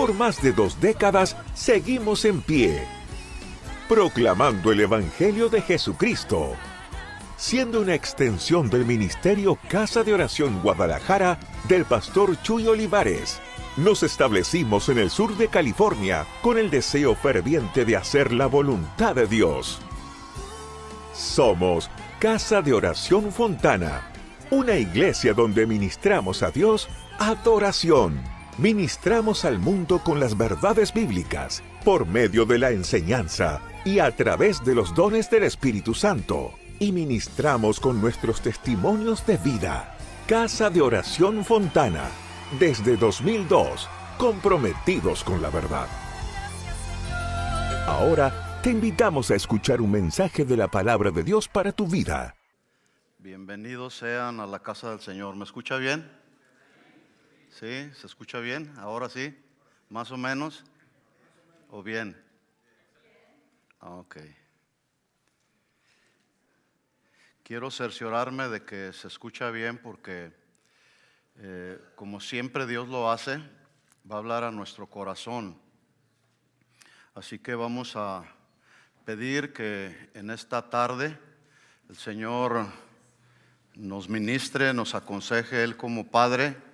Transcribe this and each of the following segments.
Por más de 2 décadas seguimos en pie, proclamando el Evangelio de Jesucristo, siendo una extensión del ministerio Casa de Oración Guadalajara del pastor Chuy Olivares. Nos establecimos en el sur de California con el deseo ferviente de hacer la voluntad de Dios. Somos Casa de Oración Fontana, una iglesia donde ministramos a Dios adoración. Ministramos al mundo con las verdades bíblicas, por medio de la enseñanza y a través de los dones del Espíritu Santo. Y ministramos con nuestros testimonios de vida. Casa de Oración Fontana, desde 2002, comprometidos con la verdad. Ahora te invitamos a escuchar un mensaje de la palabra de Dios para tu vida. Bienvenidos sean a la casa del Señor. ¿Me escucha bien? ¿Sí? ¿Se escucha bien? ¿Ahora sí? ¿Más o menos? ¿O bien? Ok. Quiero cerciorarme de que se escucha bien porque, como siempre Dios lo hace, va a hablar a nuestro corazón. Así que vamos a pedir que en esta tarde el Señor nos ministre, nos aconseje Él como Padre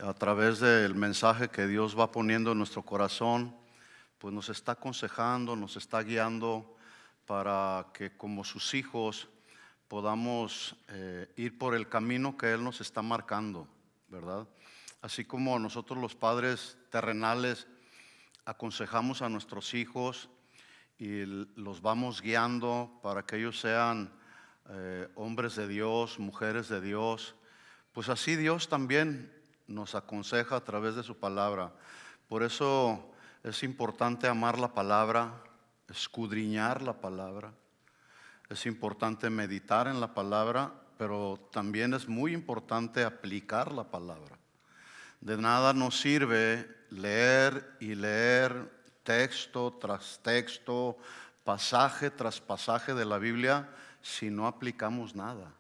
a través del mensaje que Dios va poniendo en nuestro corazón. Pues nos está aconsejando, nos está guiando para que como sus hijos podamos ir por el camino que Él nos está marcando, ¿verdad? Así como nosotros los padres terrenales aconsejamos a nuestros hijos y los vamos guiando para que ellos sean hombres de Dios, mujeres de Dios, pues así Dios también nos aconseja a través de su palabra. Por eso es importante amar la palabra, escudriñar la palabra. Es importante meditar en la palabra, pero también es muy importante aplicar la palabra. De nada nos sirve leer y leer texto tras texto, pasaje tras pasaje de la Biblia si no aplicamos nada.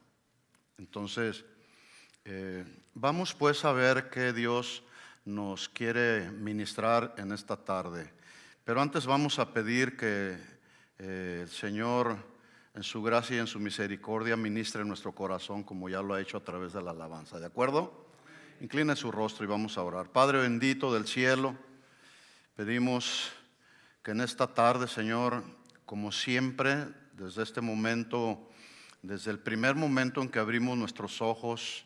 Entonces, vamos pues a ver qué Dios nos quiere ministrar en esta tarde. Pero antes vamos a pedir que el Señor en su gracia y en su misericordia ministre en nuestro corazón como ya lo ha hecho a través de la alabanza. ¿De acuerdo? Incline su rostro y vamos a orar. Padre bendito del cielo, pedimos que en esta tarde, Señor, como siempre, desde este momento, desde el primer momento en que abrimos nuestros ojos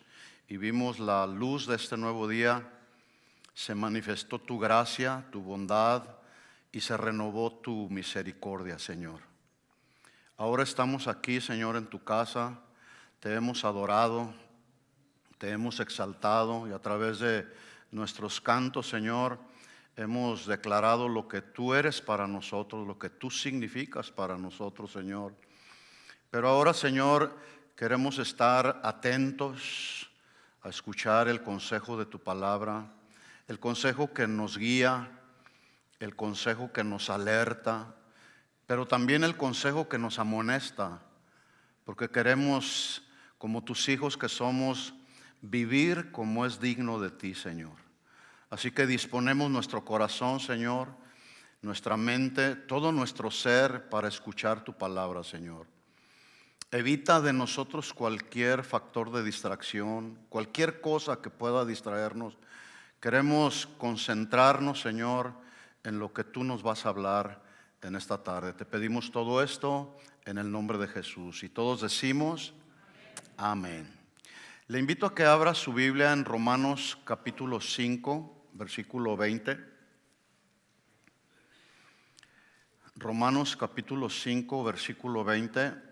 y vimos la luz de este nuevo día, se manifestó tu gracia, tu bondad y se renovó tu misericordia, Señor. Ahora estamos aquí, Señor, en tu casa, te hemos adorado, te hemos exaltado y a través de nuestros cantos, Señor, hemos declarado lo que tú eres para nosotros, lo que tú significas para nosotros, Señor. Pero ahora, Señor, queremos estar atentos a escuchar el consejo de tu palabra, el consejo que nos guía, el consejo que nos alerta, pero también el consejo que nos amonesta, porque queremos, como tus hijos que somos, vivir como es digno de ti, Señor. Así que disponemos nuestro corazón, Señor, nuestra mente, todo nuestro ser para escuchar tu palabra, Señor. Evita de nosotros cualquier factor de distracción, cualquier cosa que pueda distraernos. Queremos concentrarnos, Señor, en lo que tú nos vas a hablar en esta tarde. Te pedimos todo esto en el nombre de Jesús. Y todos decimos amén. Le invito a que abra su Biblia en Romanos capítulo 5, versículo 20. Romanos capítulo 5, versículo 20.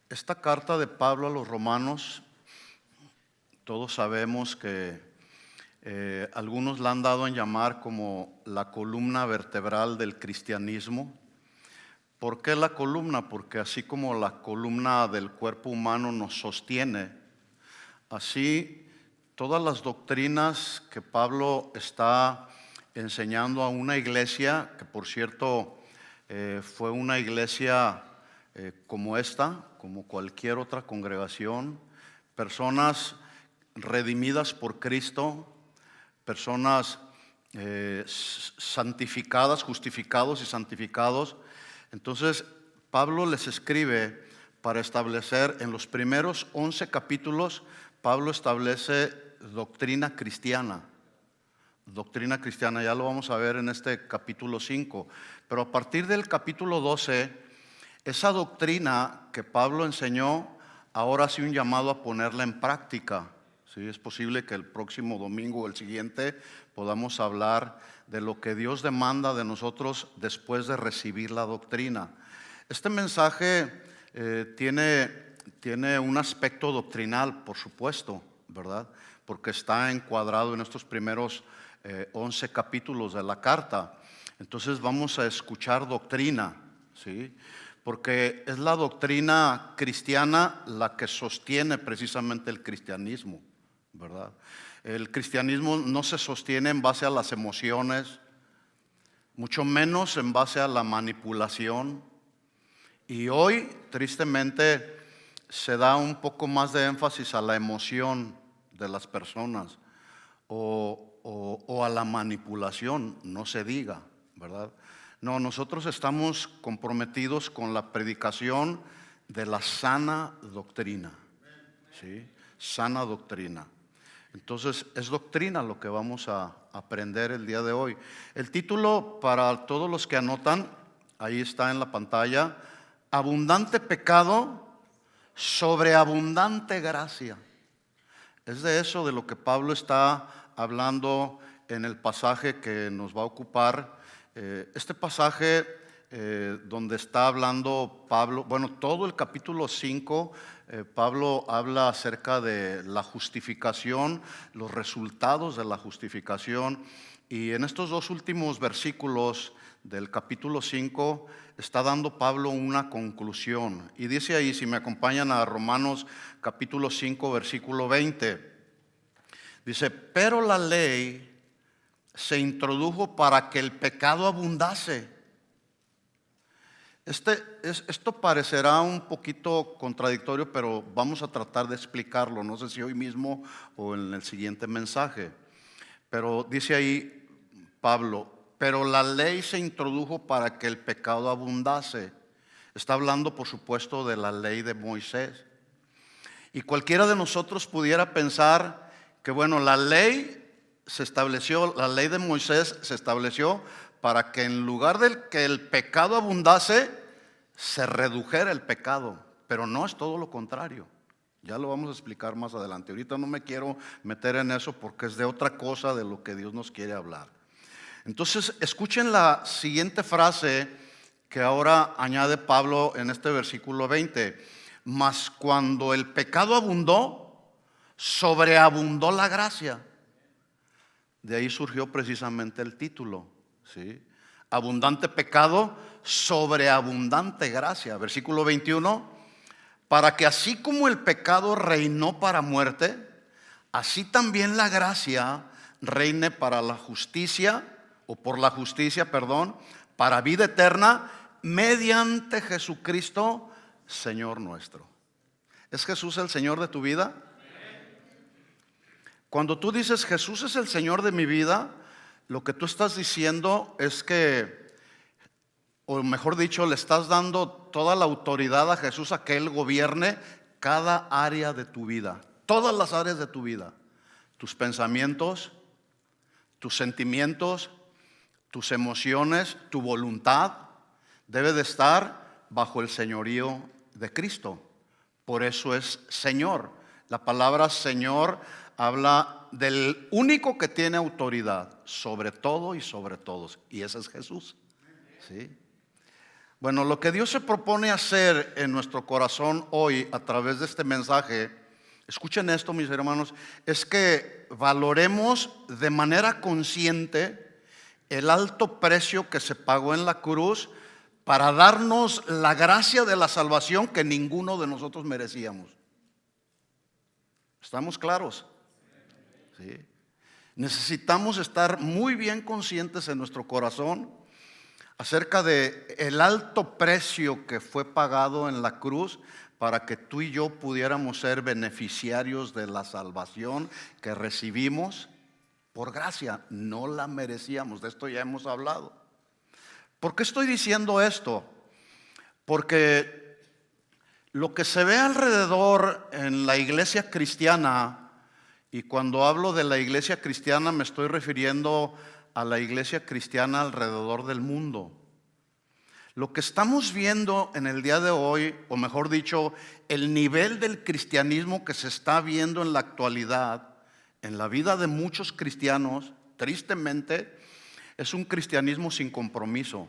Esta carta de Pablo a los romanos, todos sabemos que algunos la han dado en llamar como la columna vertebral del cristianismo. ¿Por qué la columna? Porque así como la columna del cuerpo humano nos sostiene, así todas las doctrinas que Pablo está enseñando a una iglesia, que por cierto fue una iglesia como esta, como cualquier otra congregación, personas redimidas por Cristo, personas santificadas, justificados y santificados. Entonces, Pablo les escribe para establecer, en los primeros 11 capítulos, Pablo establece doctrina cristiana. Doctrina cristiana, ya lo vamos a ver en este capítulo 5. Pero a partir del capítulo 12, esa doctrina que Pablo enseñó, ahora sí un llamado a ponerla en práctica. Sí, es posible que el próximo domingo o el siguiente podamos hablar de lo que Dios demanda de nosotros después de recibir la doctrina. Este mensaje tiene un aspecto doctrinal, por supuesto, ¿verdad? Porque está encuadrado en estos primeros 11 capítulos de la carta. Entonces vamos a escuchar doctrina, ¿sí? Porque es la doctrina cristiana la que sostiene precisamente el cristianismo, ¿verdad? El cristianismo no se sostiene en base a las emociones, mucho menos en base a la manipulación. Y hoy, tristemente, se da un poco más de énfasis a la emoción de las personas o a la manipulación, no se diga, ¿verdad? No, nosotros estamos comprometidos con la predicación de la sana doctrina, ¿sí? Sana doctrina. Entonces, es doctrina lo que vamos a aprender el día de hoy. El título, para todos los que anotan, ahí está en la pantalla: abundante pecado, sobreabundante gracia. Es de eso de lo que Pablo está hablando en el pasaje que nos va a ocupar. Este pasaje donde está hablando Pablo, bueno, todo el capítulo 5, Pablo habla acerca de la justificación, los resultados de la justificación. Y en estos dos últimos versículos del capítulo 5 está dando Pablo una conclusión. Y dice ahí, si me acompañan a Romanos capítulo 5, versículo 20, dice: pero la ley se introdujo para que el pecado abundase. Esto parecerá un poquito contradictorio, pero vamos a tratar de explicarlo. No sé si hoy mismo o en el siguiente mensaje. Pero dice ahí Pablo: pero la ley se introdujo para que el pecado abundase. Está hablando, por supuesto, de la ley de Moisés. Y cualquiera de nosotros pudiera pensar que, bueno, la ley se estableció, la ley de Moisés se estableció para que en lugar de que el pecado abundase, se redujera el pecado. Pero no, es todo lo contrario. Ya lo vamos a explicar más adelante. Ahorita no me quiero meter en eso porque es de otra cosa de lo que Dios nos quiere hablar. Entonces, escuchen la siguiente frase que ahora añade Pablo en este versículo 20. Mas cuando el pecado abundó, sobreabundó la gracia. De ahí surgió precisamente el título, ¿sí? Abundante pecado, sobreabundante gracia. Versículo 21, para que así como el pecado reinó para muerte, así también la gracia reine para la justicia, o por la justicia, perdón, para vida eterna, mediante Jesucristo, Señor nuestro. ¿Es Jesús el Señor de tu vida? Cuando tú dices Jesús es el Señor de mi vida, lo que tú estás diciendo es que, o mejor dicho, le estás dando toda la autoridad a Jesús a que Él gobierne cada área de tu vida, todas las áreas de tu vida, tus pensamientos, tus sentimientos, tus emociones, tu voluntad debe de estar bajo el señorío de Cristo. Por eso es Señor. La palabra Señor habla del único que tiene autoridad sobre todo y sobre todos, y ese es Jesús, ¿sí? Bueno, lo que Dios se propone hacer en nuestro corazón hoy a través de este mensaje, escuchen esto, mis hermanos, es que valoremos de manera consciente el alto precio que se pagó en la cruz para darnos la gracia de la salvación que ninguno de nosotros merecíamos. ¿Estamos claros? ¿Sí? Necesitamos estar muy bien conscientes en nuestro corazón acerca de el alto precio que fue pagado en la cruz para que tú y yo pudiéramos ser beneficiarios de la salvación que recibimos por gracia, no la merecíamos. De esto ya hemos hablado. ¿Por qué estoy diciendo esto? Porque lo que se ve alrededor en la iglesia cristiana, y cuando hablo de la iglesia cristiana me estoy refiriendo a la iglesia cristiana alrededor del mundo. Lo que estamos viendo en el día de hoy, o mejor dicho, el nivel del cristianismo que se está viendo en la actualidad, en la vida de muchos cristianos, tristemente, es un cristianismo sin compromiso.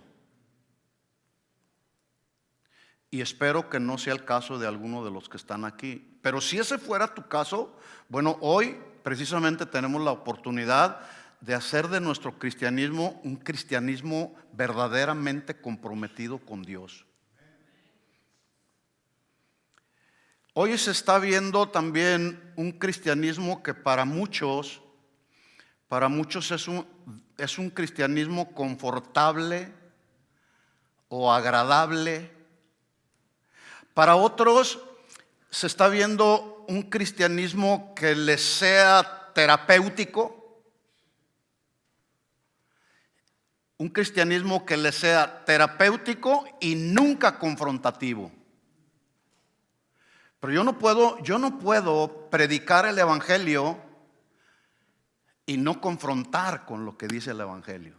Y espero que no sea el caso de alguno de los que están aquí. Pero si ese fuera tu caso, bueno, hoy precisamente tenemos la oportunidad de hacer de nuestro cristianismo un cristianismo verdaderamente comprometido con Dios. Hoy se está viendo también un cristianismo que para muchos es un cristianismo confortable o agradable. Para otros se está viendo un cristianismo que les sea terapéutico, un cristianismo que les sea terapéutico y nunca confrontativo. Pero yo no puedo predicar el evangelio y no confrontar con lo que dice el evangelio.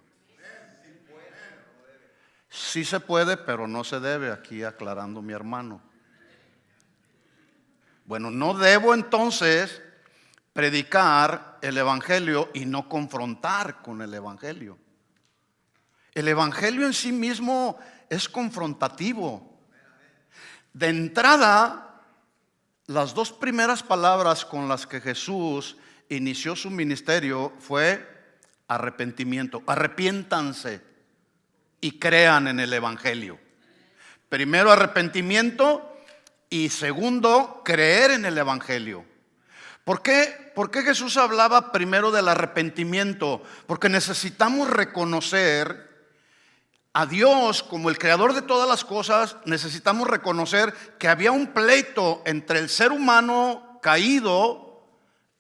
Sí se puede, pero no se debe, aquí aclarando mi hermano. Bueno, no debo entonces predicar el evangelio y no confrontar con el evangelio. El evangelio en sí mismo es confrontativo. De entrada, las dos primeras palabras con las que Jesús inició su ministerio fue arrepentimiento. Arrepiéntanse y crean en el evangelio. Primero arrepentimiento y segundo creer en el evangelio. ¿Por qué Jesús hablaba primero del arrepentimiento? Porque necesitamos reconocer a Dios como el creador de todas las cosas. Necesitamos reconocer que había un pleito entre el ser humano caído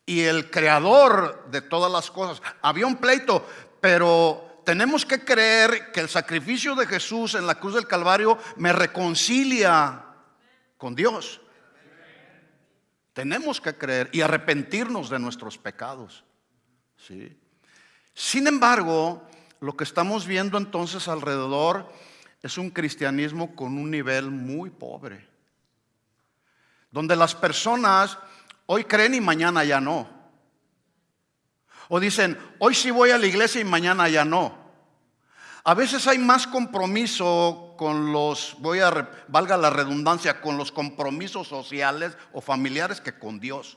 y el creador de todas las cosas. Había un pleito, pero tenemos que creer que el sacrificio de Jesús en la cruz del Calvario me reconcilia con Dios. Tenemos que creer y arrepentirnos de nuestros pecados. ¿Sí? Sin embargo, lo que estamos viendo entonces alrededor es un cristianismo con un nivel muy pobre, donde las personas hoy creen y mañana ya no. O dicen, hoy sí voy a la iglesia y mañana ya no. A veces hay más compromiso con valga la redundancia, con los compromisos sociales o familiares que con Dios.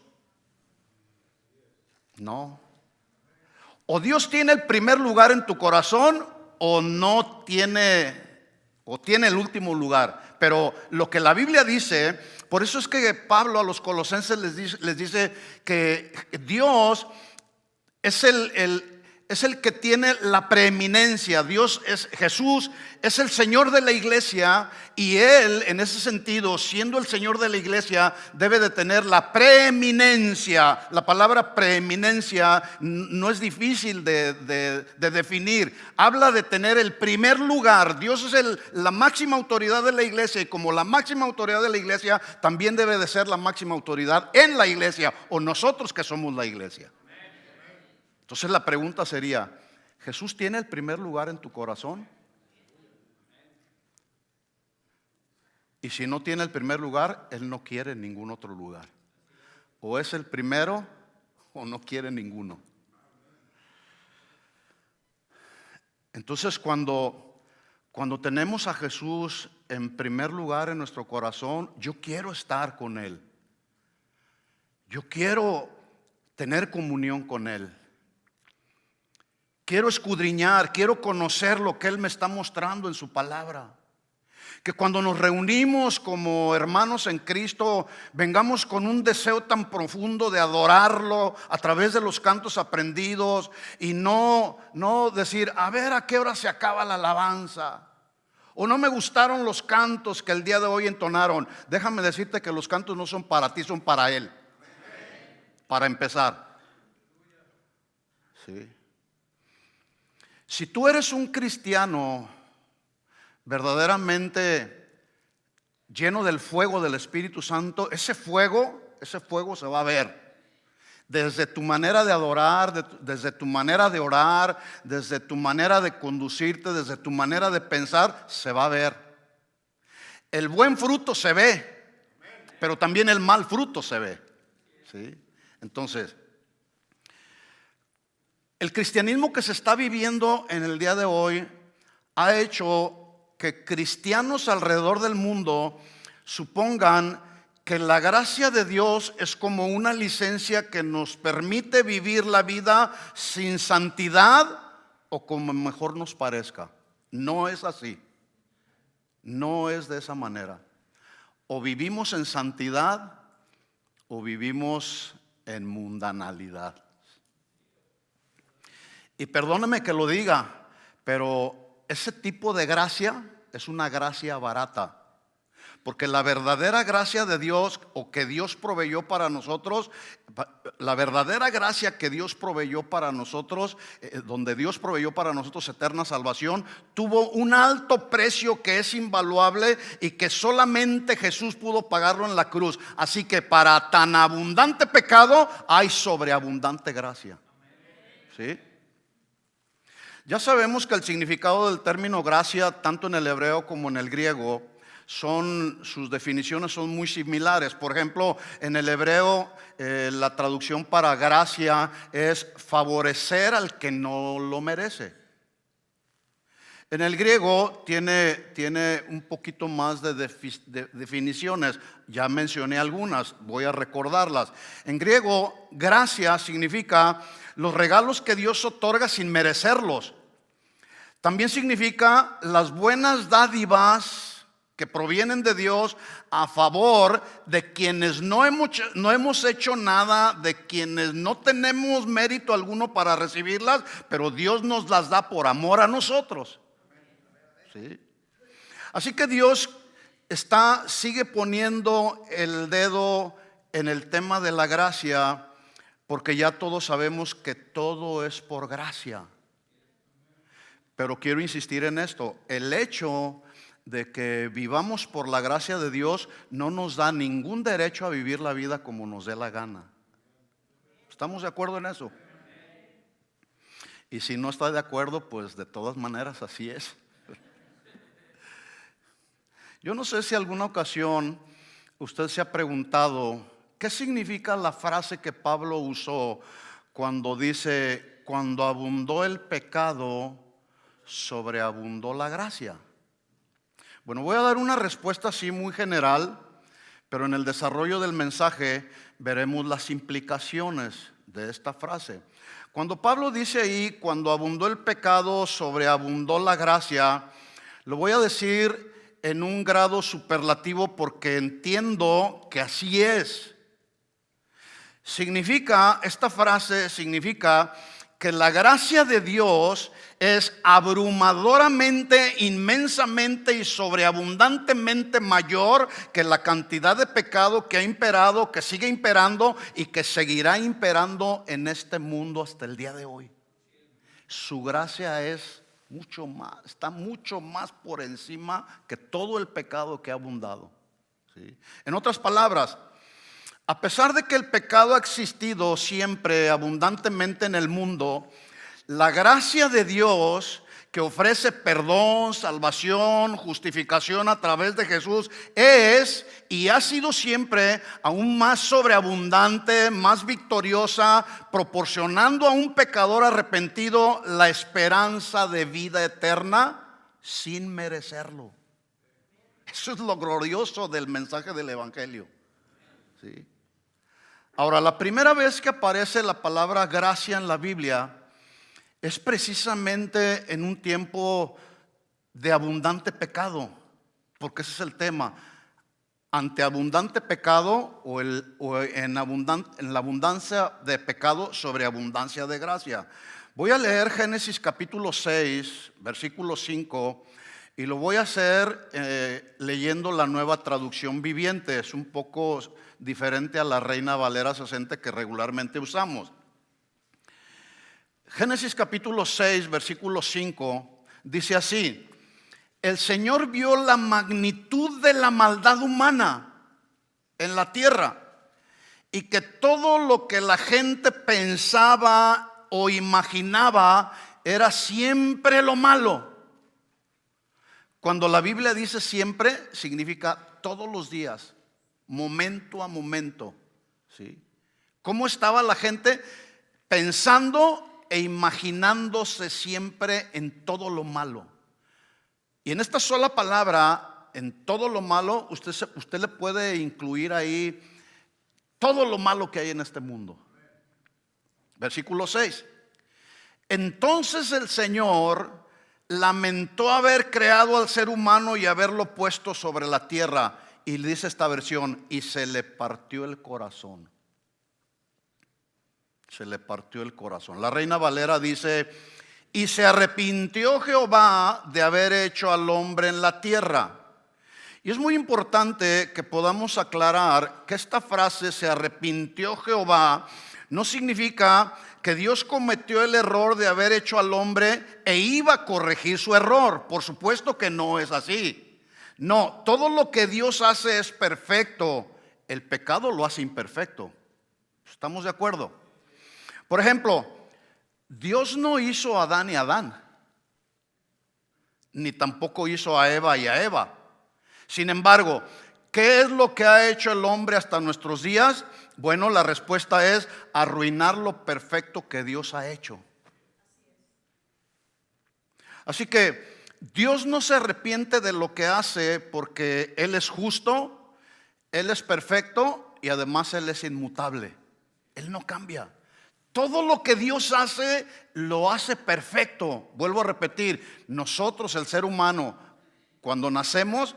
No. O Dios tiene el primer lugar en tu corazón o no tiene, o tiene el último lugar. Pero lo que la Biblia dice, por eso es que Pablo a los colosenses les dice que Dios es el que tiene la preeminencia. Jesús es el Señor de la iglesia, y Él, en ese sentido, siendo el Señor de la iglesia, debe de tener la preeminencia. La palabra preeminencia no es difícil de definir. Habla de tener el primer lugar. Dios es la máxima autoridad de la iglesia, y como la máxima autoridad de la iglesia, también debe de ser la máxima autoridad en la iglesia, o nosotros que somos la iglesia. Entonces la pregunta sería, ¿Jesús tiene el primer lugar en tu corazón? Y si no tiene el primer lugar, Él no quiere ningún otro lugar. O es el primero o no quiere ninguno. Entonces cuando tenemos a Jesús en primer lugar en nuestro corazón, yo quiero estar con Él. Yo quiero tener comunión con Él. Quiero escudriñar, quiero conocer lo que Él me está mostrando en su palabra. Que cuando nos reunimos como hermanos en Cristo, vengamos con un deseo tan profundo de adorarlo a través de los cantos aprendidos, y no decir, a ver a qué hora se acaba la alabanza, o no me gustaron los cantos que el día de hoy entonaron. Déjame decirte que los cantos no son para ti, son para Él. Para empezar. ¿Sí? Si tú eres un cristiano verdaderamente lleno del fuego del Espíritu Santo, ese fuego se va a ver. Desde tu manera de adorar, desde tu manera de orar, desde tu manera de conducirte, desde tu manera de pensar, se va a ver. El buen fruto se ve, pero también el mal fruto se ve. ¿Sí? Entonces, el cristianismo que se está viviendo en el día de hoy ha hecho que cristianos alrededor del mundo supongan que la gracia de Dios es como una licencia que nos permite vivir la vida sin santidad o como mejor nos parezca. No es así. No es de esa manera. O vivimos en santidad o vivimos en mundanalidad. Y perdóneme que lo diga, pero ese tipo de gracia es una gracia barata. Porque la verdadera gracia de Dios o que Dios proveyó para nosotros, la verdadera gracia que Dios proveyó para nosotros, donde Dios proveyó para nosotros eterna salvación, tuvo un alto precio que es invaluable y que solamente Jesús pudo pagarlo en la cruz. Así que para tan abundante pecado hay sobreabundante gracia. ¿Sí? Ya sabemos que el significado del término gracia, tanto en el hebreo como en el griego, sus definiciones son muy similares. Por ejemplo, en el hebreo la traducción para gracia es favorecer al que no lo merece. En el griego tiene un poquito más de definiciones. Ya mencioné algunas, voy a recordarlas. En griego, gracia significa los regalos que Dios otorga sin merecerlos. También significa las buenas dádivas que provienen de Dios a favor de quienes no hemos hecho nada, de quienes no tenemos mérito alguno para recibirlas, pero Dios nos las da por amor a nosotros. ¿Sí? Así que Dios sigue poniendo el dedo en el tema de la gracia, porque ya todos sabemos que todo es por gracia. Pero quiero insistir en esto: el hecho de que vivamos por la gracia de Dios no nos da ningún derecho a vivir la vida como nos dé la gana. ¿Estamos de acuerdo en eso? Y si no está de acuerdo, pues de todas maneras así es. Yo no sé si alguna ocasión usted se ha preguntado qué significa la frase que Pablo usó cuando dice: cuando abundó el pecado, sobreabundó la gracia. Bueno, voy a dar una respuesta así muy general, pero en el desarrollo del mensaje veremos las implicaciones de esta frase. Cuando Pablo dice ahí: cuando abundó el pecado, sobreabundó la gracia, lo voy a decir en un grado superlativo porque entiendo que así es. Esta frase significa que la gracia de Dios es abrumadoramente, inmensamente y sobreabundantemente mayor que la cantidad de pecado que ha imperado, que sigue imperando y que seguirá imperando en este mundo hasta el día de hoy. Su gracia es mucho más, está mucho más por encima que todo el pecado que ha abundado. ¿Sí? En otras palabras, a pesar de que el pecado ha existido siempre abundantemente en el mundo, la gracia de Dios que ofrece perdón, salvación, justificación a través de Jesús es y ha sido siempre aún más sobreabundante, más victoriosa, proporcionando a un pecador arrepentido la esperanza de vida eterna sin merecerlo. Eso es lo glorioso del mensaje del Evangelio. ¿Sí? Ahora, la primera vez que aparece la palabra gracia en la Biblia es precisamente en un tiempo de abundante pecado, porque ese es el tema. Ante abundante pecado o en la abundancia de pecado sobre abundancia de gracia. Voy a leer Génesis capítulo 6, versículo 5, y lo voy a hacer leyendo la Nueva Traducción Viviente. Es un poco diferente a la Reina Valera 60 que regularmente usamos. Génesis capítulo 6, versículo 5, dice así: el Señor vio la magnitud de la maldad humana en la tierra, y que todo lo que la gente pensaba o imaginaba era siempre lo malo. Cuando la Biblia dice siempre, significa todos los días, momento a momento, ¿sí? ¿Cómo estaba la gente pensando e imaginándose siempre en todo lo malo? Y en esta sola palabra, en todo lo malo, usted le puede incluir ahí todo lo malo que hay en este mundo. Versículo 6. Entonces el Señor lamentó haber creado al ser humano y haberlo puesto sobre la tierra. Y dice esta versión: y se le partió el corazón. Se le partió el corazón. La Reina Valera dice: y se arrepintió Jehová de haber hecho al hombre en la tierra. Y es muy importante que podamos aclarar que esta frase, se arrepintió Jehová, no significa que Dios cometió el error de haber hecho al hombre e iba a corregir su error. Por supuesto que no es así. No, todo lo que Dios hace es perfecto. El pecado lo hace imperfecto. ¿Estamos de acuerdo? Por ejemplo, Dios no hizo a Adán y a Adán, ni tampoco hizo a Eva y a Eva. Sin embargo, ¿qué es lo que ha hecho el hombre hasta nuestros días? Bueno, la respuesta es arruinar lo perfecto que Dios ha hecho. Así que Dios no se arrepiente de lo que hace porque Él es justo, Él es perfecto y además Él es inmutable. Él no cambia. Todo lo que Dios hace, lo hace perfecto. Vuelvo a repetir, nosotros, el ser humano, cuando nacemos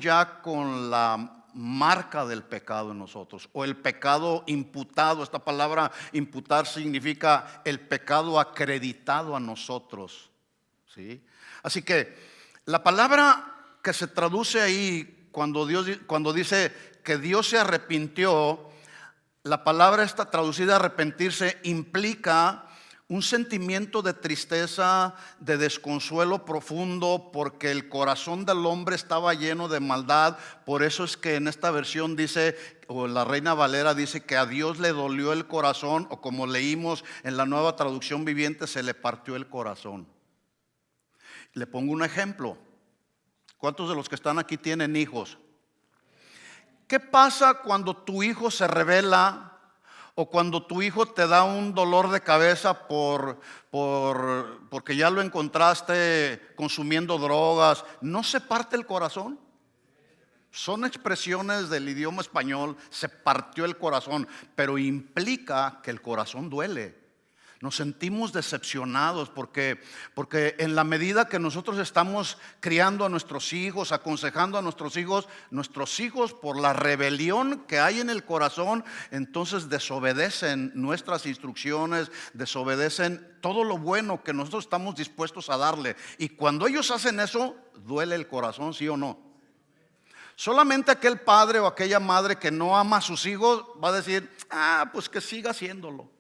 ya con la marca del pecado en nosotros, o el pecado imputado. Esta palabra imputar significa el pecado acreditado a nosotros, ¿sí? Así que la palabra que se traduce ahí cuando dice que Dios se arrepintió, la palabra esta traducida arrepentirse implica un sentimiento de tristeza, de desconsuelo profundo, porque el corazón del hombre estaba lleno de maldad. Por eso es que en esta versión dice, o la Reina Valera dice, que a Dios le dolió el corazón, o como leímos en la Nueva Traducción Viviente, se le partió el corazón. Le pongo un ejemplo. ¿Cuántos de los que están aquí tienen hijos? ¿Qué pasa cuando tu hijo se rebela? O cuando tu hijo te da un dolor de cabeza porque ya lo encontraste consumiendo drogas. ¿No se parte el corazón? Son expresiones del idioma español, se partió el corazón, pero implica que el corazón duele. Nos sentimos decepcionados porque en la medida que nosotros estamos criando a nuestros hijos, aconsejando a nuestros hijos por la rebelión que hay en el corazón, entonces desobedecen nuestras instrucciones, desobedecen todo lo bueno que nosotros estamos dispuestos a darle. Y cuando ellos hacen eso, duele el corazón, ¿sí o no? Solamente aquel padre o aquella madre que no ama a sus hijos va a decir, pues que siga haciéndolo.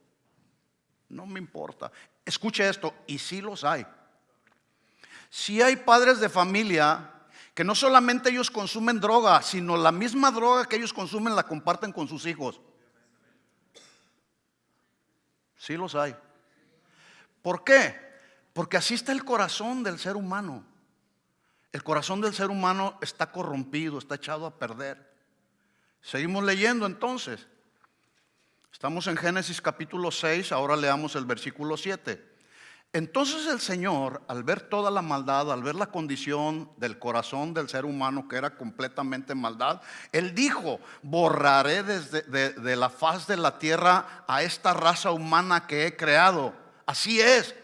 No me importa. Escuche esto, y sí los hay. Sí hay padres de familia que no solamente ellos consumen droga, sino la misma droga que ellos consumen la comparten con sus hijos. Sí los hay. ¿Por qué? Porque así está el corazón del ser humano. El corazón del ser humano está corrompido, está echado a perder. Seguimos leyendo entonces. Estamos en Génesis capítulo 6, ahora leamos el versículo 7. Entonces el Señor, al ver toda la maldad, al ver la condición del corazón del ser humano que era completamente maldad, Él dijo, borraré de la faz de la tierra a esta raza humana que he creado. Así es.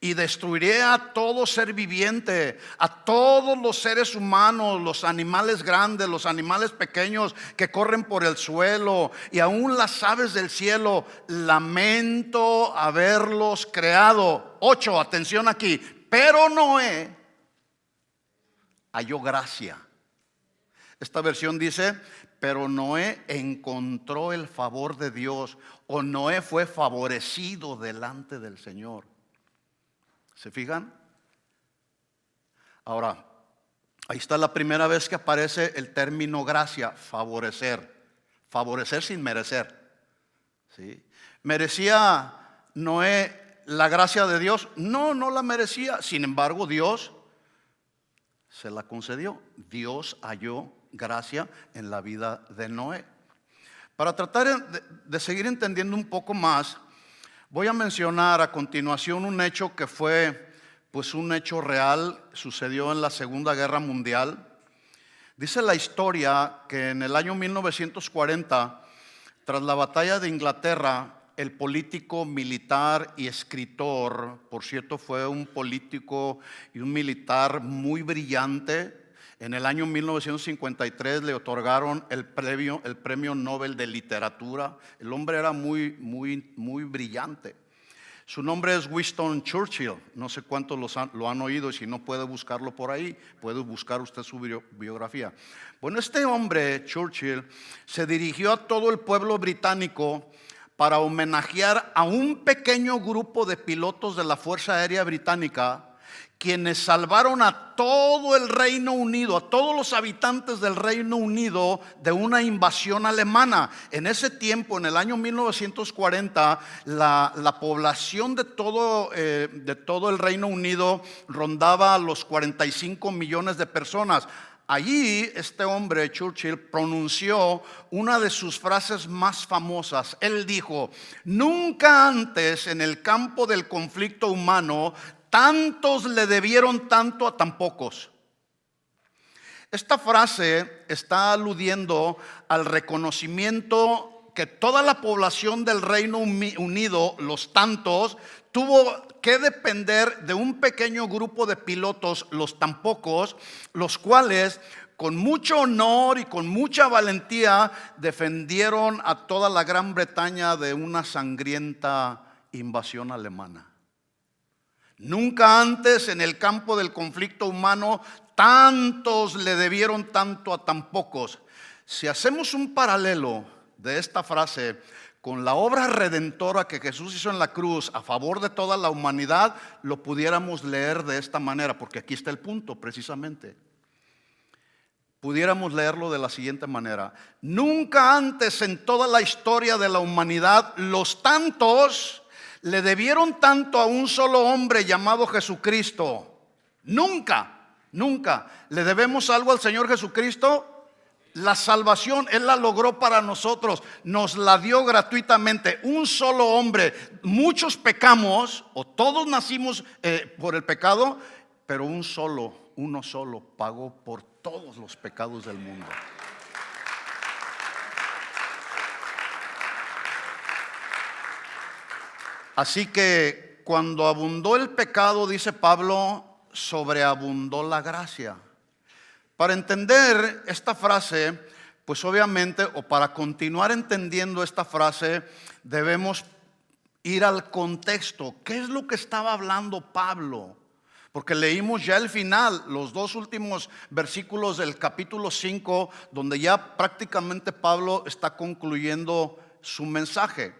Y destruiré a todo ser viviente, a todos los seres humanos, los animales grandes, los animales pequeños que corren por el suelo y aún las aves del cielo. Lamento haberlos creado. 8, atención aquí. Pero Noé halló gracia. Esta versión dice, pero Noé encontró el favor de Dios, o Noé fue favorecido delante del Señor. ¿Se fijan? Ahora, ahí está la primera vez que aparece el término gracia, favorecer. Favorecer sin merecer. ¿Sí? ¿Merecía Noé la gracia de Dios? No, no la merecía. Sin embargo, Dios se la concedió. Dios halló gracia en la vida de Noé. Para tratar de seguir entendiendo un poco más, voy a mencionar a continuación un hecho que fue pues un hecho real, sucedió en la Segunda Guerra Mundial. Dice la historia que en el año 1940, tras la batalla de Inglaterra, el político, militar y escritor, por cierto, fue un político y un militar muy brillante. En el año 1953 le otorgaron el premio Nobel de Literatura. El hombre era muy brillante. Su nombre es Winston Churchill. No sé cuántos lo han oído, y si no puede buscarlo por ahí, puede buscar usted su biografía. Bueno, este hombre, Churchill, se dirigió a todo el pueblo británico para homenajear a un pequeño grupo de pilotos de la Fuerza Aérea Británica, quienes salvaron a todo el Reino Unido, a todos los habitantes del Reino Unido de una invasión alemana. En ese tiempo, en el año 1940, la población de todo el Reino Unido rondaba los 45 millones de personas. Allí este hombre, Churchill, pronunció una de sus frases más famosas. Él dijo: nunca antes en el campo del conflicto humano tantos le debieron tanto a tan pocos. Esta frase está aludiendo al reconocimiento que toda la población del Reino Unido, los tantos, tuvo que depender de un pequeño grupo de pilotos, los tan pocos, los cuales con mucho honor y con mucha valentía defendieron a toda la Gran Bretaña de una sangrienta invasión alemana. Nunca antes en el campo del conflicto humano tantos le debieron tanto a tan pocos. Si hacemos un paralelo de esta frase con la obra redentora que Jesús hizo en la cruz a favor de toda la humanidad, lo pudiéramos leer de esta manera, porque aquí está el punto precisamente. Pudiéramos leerlo de la siguiente manera: nunca antes en toda la historia de la humanidad los tantos le debieron tanto a un solo hombre llamado Jesucristo. Nunca le debemos algo al Señor Jesucristo. La salvación Él la logró para nosotros, nos la dio gratuitamente. Un solo hombre. Muchos pecamos, o todos nacimos por el pecado, pero uno solo pagó por todos los pecados del mundo. Así que cuando abundó el pecado, dice Pablo, sobreabundó la gracia. Para entender esta frase, pues obviamente, o para continuar entendiendo esta frase, debemos ir al contexto. ¿Qué es lo que estaba hablando Pablo? Porque leímos ya el final, los dos últimos versículos del capítulo 5, donde ya prácticamente Pablo está concluyendo su mensaje.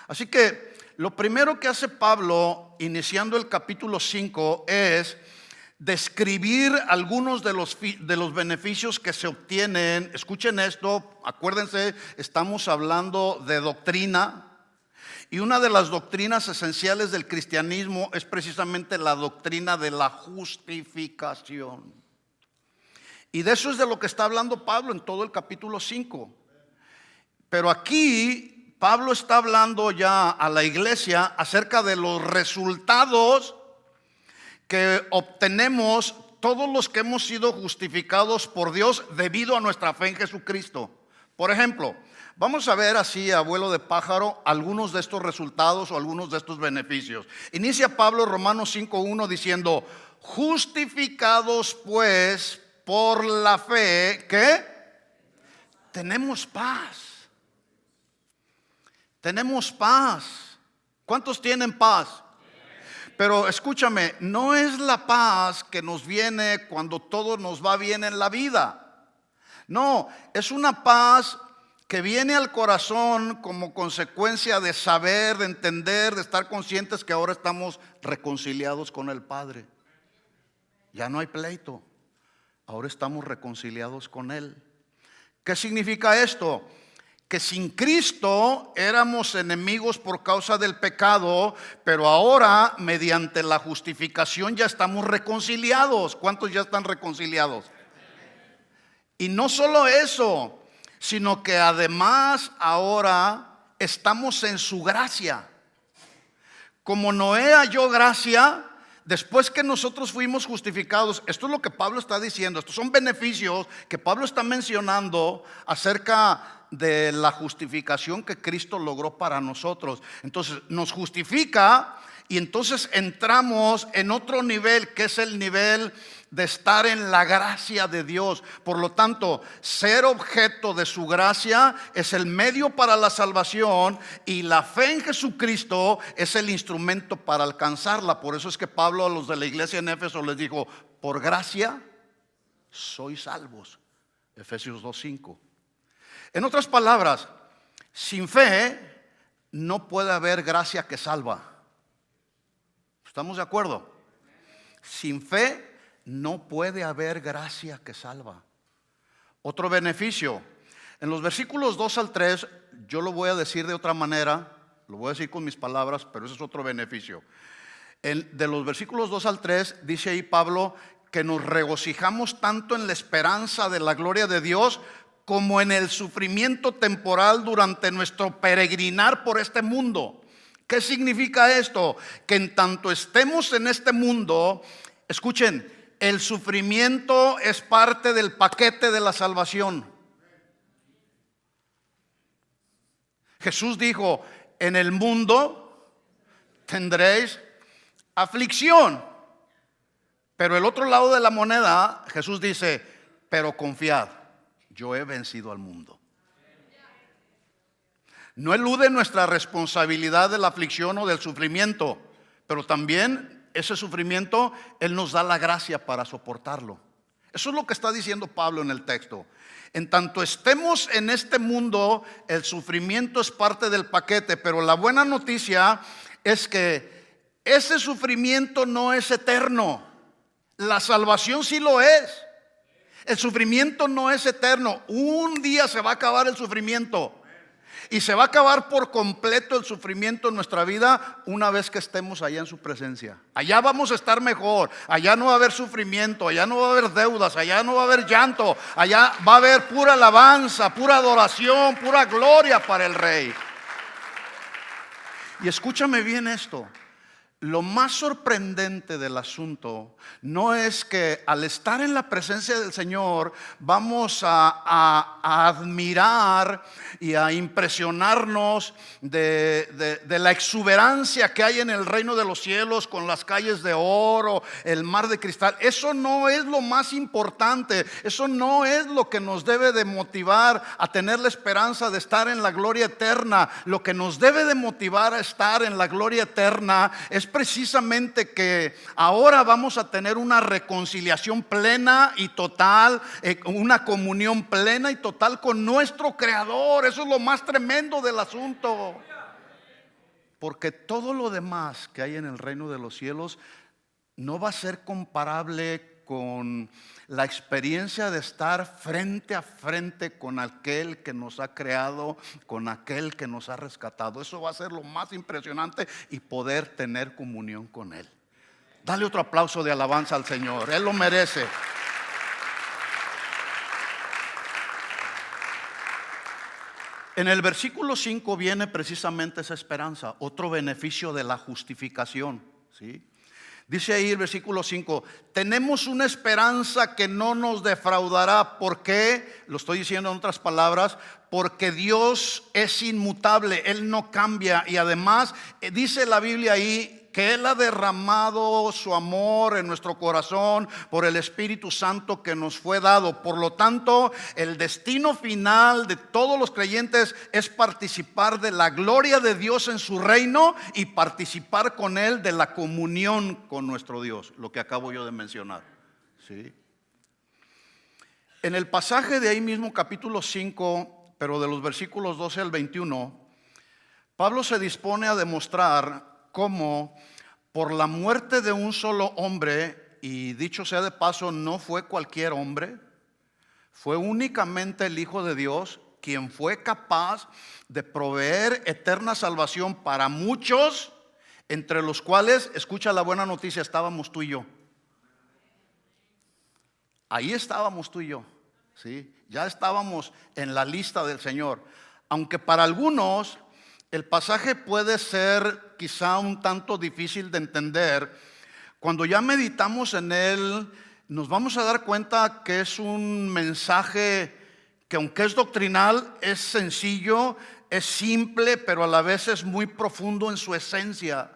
Así que lo primero que hace Pablo, iniciando el capítulo 5, es describir algunos de los beneficios que se obtienen. Escuchen esto, acuérdense, estamos hablando de doctrina. Y una de las doctrinas esenciales del cristianismo es precisamente la doctrina de la justificación. Y de eso es de lo que está hablando Pablo en todo el capítulo 5. Pero aquí Pablo está hablando ya a la iglesia acerca de los resultados que obtenemos todos los que hemos sido justificados por Dios debido a nuestra fe en Jesucristo. Por ejemplo, vamos a ver así a vuelo de pájaro algunos de estos resultados o algunos de estos beneficios. Inicia Pablo Romanos 5:1 diciendo: justificados pues por la fe, ¿qué? Tenemos paz. Tenemos paz. ¿Cuántos tienen paz? Pero escúchame, no es la paz que nos viene cuando todo nos va bien en la vida. No, es una paz que viene al corazón como consecuencia de saber, de entender, de estar conscientes que ahora estamos reconciliados con el Padre. Ya no hay pleito, ahora estamos reconciliados con Él. ¿Qué significa esto? Que sin Cristo éramos enemigos por causa del pecado, pero ahora mediante la justificación ya estamos reconciliados. ¿Cuántos ya están reconciliados? Y no solo eso, sino que además ahora estamos en su gracia. Como Noé halló gracia, después que nosotros fuimos justificados, esto es lo que Pablo está diciendo, estos son beneficios que Pablo está mencionando acerca de la justificación que Cristo logró para nosotros. Entonces nos justifica y entonces entramos en otro nivel, que es el nivel de estar en la gracia de Dios. Por lo tanto, ser objeto de su gracia es el medio para la salvación, y la fe en Jesucristo es el instrumento para alcanzarla. Por eso es que Pablo a los de la iglesia en Éfeso les dijo: por gracia sois salvos. Efesios 2:5. En otras palabras, sin fe no puede haber gracia que salva. ¿Estamos de acuerdo? Sin fe no puede haber gracia que salva. Otro beneficio, en los versículos 2 al 3, yo lo voy a decir de otra manera, lo voy a decir con mis palabras, pero ese es otro beneficio. De los versículos 2 al 3 dice ahí Pablo que nos regocijamos tanto en la esperanza de la gloria de Dios como en el sufrimiento temporal durante nuestro peregrinar por este mundo. ¿Qué significa esto? Que en tanto estemos en este mundo, escuchen, el sufrimiento es parte del paquete de la salvación. Jesús dijo: en el mundo tendréis aflicción. Pero el otro lado de la moneda, Jesús dice: pero confiad, yo he vencido al mundo. No elude nuestra responsabilidad de la aflicción o del sufrimiento, pero también ese sufrimiento Él nos da la gracia para soportarlo. Eso es lo que está diciendo Pablo en el texto. En tanto estemos en este mundo, el sufrimiento es parte del paquete, pero la buena noticia es que ese sufrimiento no es eterno. La salvación sí lo es. El sufrimiento no es eterno. Un día se va a acabar el sufrimiento. Y se va a acabar por completo el sufrimiento en nuestra vida una vez que estemos allá en su presencia. Allá vamos a estar mejor. Allá no va a haber sufrimiento. Allá no va a haber deudas. Allá no va a haber llanto. Allá va a haber pura alabanza, pura adoración, pura gloria para el Rey. Y escúchame bien esto. Lo más sorprendente del asunto no es que al estar en la presencia del Señor vamos a admirar y a impresionarnos de la exuberancia que hay en el reino de los cielos, con las calles de oro, el mar de cristal. Eso no es lo más importante. Eso no es lo que nos debe de motivar a tener la esperanza de estar en la gloria eterna. Lo que nos debe de motivar a estar en la gloria eterna es precisamente que ahora vamos a tener una reconciliación plena y total, una comunión plena y total con nuestro Creador. Eso es lo más tremendo del asunto, porque todo lo demás que hay en el reino de los cielos no va a ser comparable con la experiencia de estar frente a frente con aquel que nos ha creado, con aquel que nos ha rescatado. Eso va a ser lo más impresionante, y poder tener comunión con Él. Dale otro aplauso de alabanza al Señor, Él lo merece. En el versículo 5 viene precisamente esa esperanza, otro beneficio de la justificación, ¿sí? Dice ahí el versículo 5: tenemos una esperanza que no nos defraudará. ¿Por qué? Lo estoy diciendo en otras palabras: porque Dios es inmutable, Él no cambia. Y además dice la Biblia ahí que Él ha derramado su amor en nuestro corazón por el Espíritu Santo que nos fue dado. Por lo tanto, el destino final de todos los creyentes es participar de la gloria de Dios en su reino y participar con Él de la comunión con nuestro Dios, lo que acabo yo de mencionar, ¿sí? En el pasaje de ahí mismo, capítulo 5, pero de los versículos 12 al 21, Pablo se dispone a demostrar cómo por la muerte de un solo hombre, y dicho sea de paso, no fue cualquier hombre, fue únicamente el Hijo de Dios quien fue capaz de proveer eterna salvación para muchos, entre los cuales, escucha la buena noticia, estábamos tú y yo. Ahí estábamos tú y yo, ¿sí? Ya estábamos en la lista del Señor. Aunque para algunos el pasaje puede ser quizá un tanto difícil de entender, cuando ya meditamos en él, nos vamos a dar cuenta que es un mensaje que, aunque es doctrinal, es sencillo, es simple, pero a la vez es muy profundo en su esencia.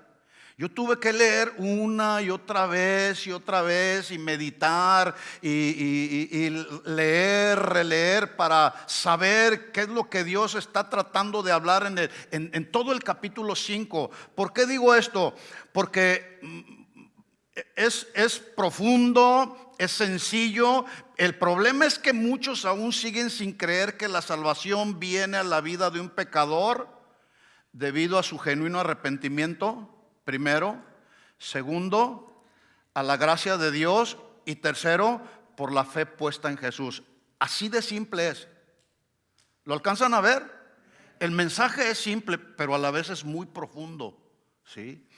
Yo tuve que leer una y otra vez y meditar y leer, releer para saber qué es lo que Dios está tratando de hablar en todo el capítulo 5. ¿Por qué digo esto? Porque es profundo, es sencillo. El problema es que muchos aún siguen sin creer que la salvación viene a la vida de un pecador debido a su genuino arrepentimiento. Primero, segundo, a la gracia de Dios, y tercero, por la fe puesta en Jesús. Así de simple es. ¿Lo alcanzan a ver? El mensaje es simple, pero a la vez es muy profundo, ¿sí?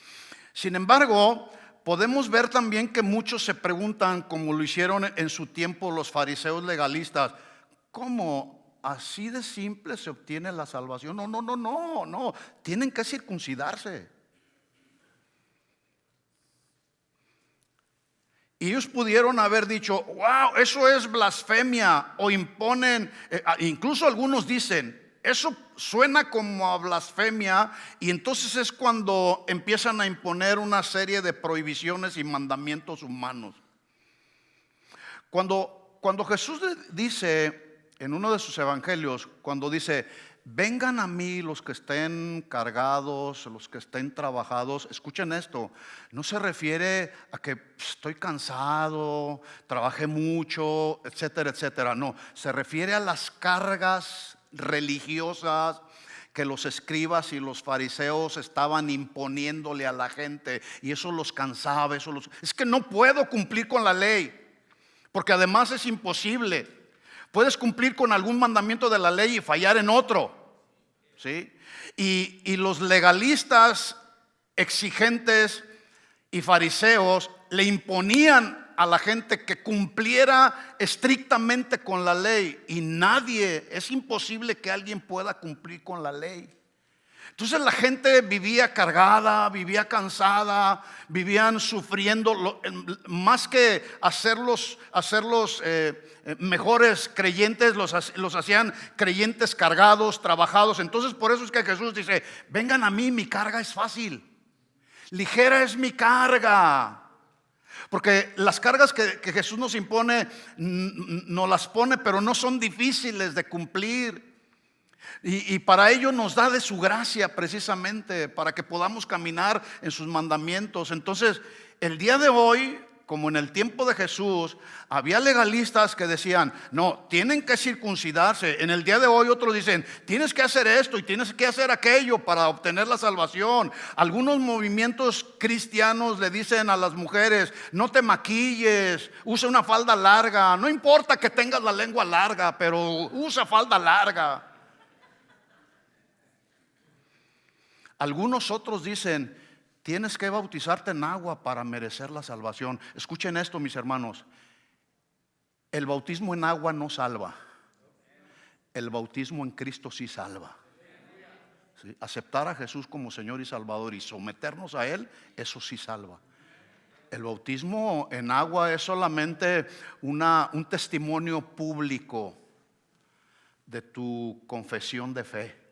Sin embargo, podemos ver también que muchos se preguntan, como lo hicieron en su tiempo los fariseos legalistas, ¿cómo así de simple se obtiene la salvación? No, tienen que circuncidarse. Y ellos pudieron haber dicho, wow, eso es blasfemia, o imponen, incluso algunos dicen, eso suena como a blasfemia, y entonces es cuando empiezan a imponer una serie de prohibiciones y mandamientos humanos. Cuando Jesús dice en uno de sus evangelios, cuando dice, vengan a mí los que estén cargados, los que estén trabajados, escuchen esto, no se refiere a que estoy cansado, trabajé mucho, etcétera, etcétera. No, se refiere a las cargas religiosas que los escribas y los fariseos estaban imponiéndole a la gente, y eso los cansaba. Es que no puedo cumplir con la ley, porque además es imposible. Puedes cumplir con algún mandamiento de la ley y fallar en otro, ¿sí? Y los legalistas exigentes y fariseos le imponían a la gente que cumpliera estrictamente con la ley, y es imposible que alguien pueda cumplir con la ley. Entonces la gente vivía cargada, vivía cansada, vivían sufriendo. Más que hacerlos mejores creyentes, los hacían creyentes cargados, trabajados. Entonces por eso es que Jesús dice, vengan a mí, mi carga es fácil, ligera es mi carga. Porque las cargas que Jesús nos impone, nos las pone, pero no son difíciles de cumplir. Y para ello nos da de su gracia, precisamente para que podamos caminar en sus mandamientos. Entonces, el día de hoy, como en el tiempo de Jesús, había legalistas que decían, no, tienen que circuncidarse. En el día de hoy otros dicen, tienes que hacer esto y tienes que hacer aquello para obtener la salvación. Algunos movimientos cristianos le dicen a las mujeres, no te maquilles, usa una falda larga. No importa que tengas la lengua larga, pero usa falda larga. Algunos otros dicen, tienes que bautizarte en agua para merecer la salvación. Escuchen esto, mis hermanos, el bautismo en agua no salva, el bautismo en Cristo sí salva, ¿sí? Aceptar a Jesús como Señor y Salvador y someternos a Él, eso sí salva. El bautismo en agua es solamente un testimonio público de tu confesión de fe,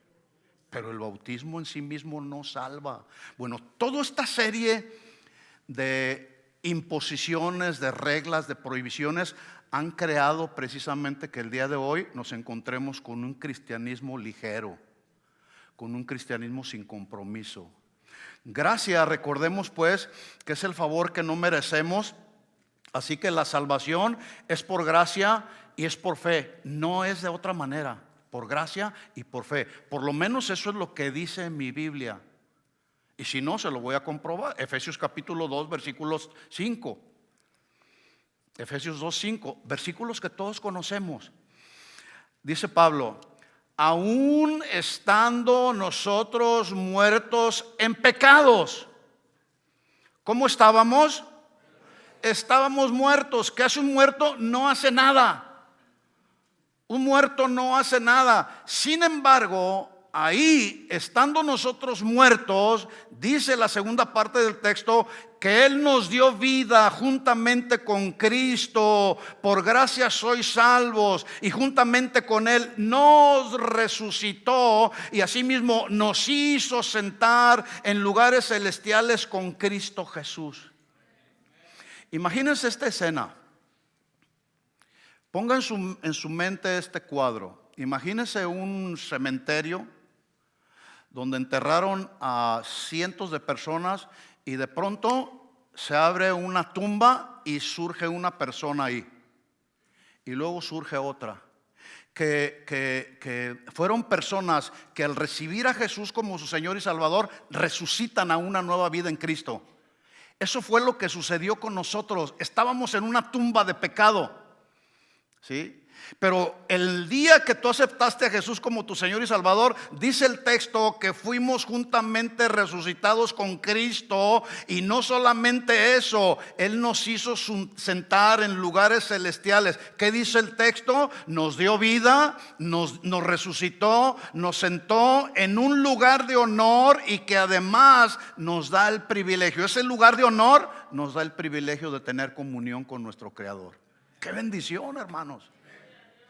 pero el bautismo en sí mismo no salva. Bueno, toda esta serie de imposiciones, de reglas, de prohibiciones han creado precisamente que el día de hoy nos encontremos con un cristianismo ligero, con un cristianismo sin compromiso. Gracia, recordemos pues que es el favor que no merecemos. Así que la salvación es por gracia y es por fe, no es de otra manera, por gracia y por fe. Por lo menos eso es lo que dice mi Biblia. Y si no, se lo voy a comprobar. Efesios capítulo 2, versículos 5. Efesios 2, 5, versículos que todos conocemos. Dice Pablo: aún estando nosotros muertos en pecados. ¿Cómo estábamos? Estábamos muertos. ¿Qué hace un muerto? No hace nada. Un muerto no hace nada. Sin embargo, ahí, estando nosotros muertos, dice la segunda parte del texto, que Él nos dio vida juntamente con Cristo. Por gracia sois salvos, y juntamente con Él nos resucitó, y asimismo nos hizo sentar en lugares celestiales con Cristo Jesús. Imagínense esta escena. Ponga en su mente este cuadro. Imagínense un cementerio donde enterraron a cientos de personas y de pronto se abre una tumba y surge una persona ahí. Y luego surge otra. Que fueron personas que al recibir a Jesús como su Señor y Salvador resucitan a una nueva vida en Cristo. Eso fue lo que sucedió con nosotros. Estábamos en una tumba de pecado, ¿sí? Pero el día que tú aceptaste a Jesús como tu Señor y Salvador, dice el texto que fuimos juntamente resucitados con Cristo. Y no solamente eso, Él nos hizo sentar en lugares celestiales. ¿Qué dice el texto? Nos dio vida, nos resucitó, nos sentó en un lugar de honor, y que además nos da el privilegio. Ese lugar de honor nos da el privilegio de tener comunión con nuestro Creador. ¡Qué bendición, hermanos!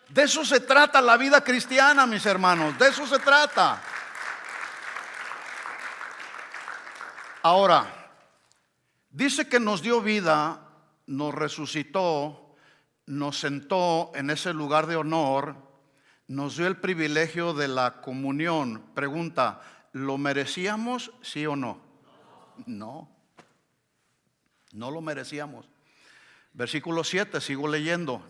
De eso se trata la vida cristiana, mis hermanos. De eso se trata. Ahora, dice que nos dio vida, nos resucitó, nos sentó en ese lugar de honor, nos dio el privilegio de la comunión. Pregunta: ¿lo merecíamos, sí o no? No, no lo merecíamos. Versículo 7, sigo leyendo.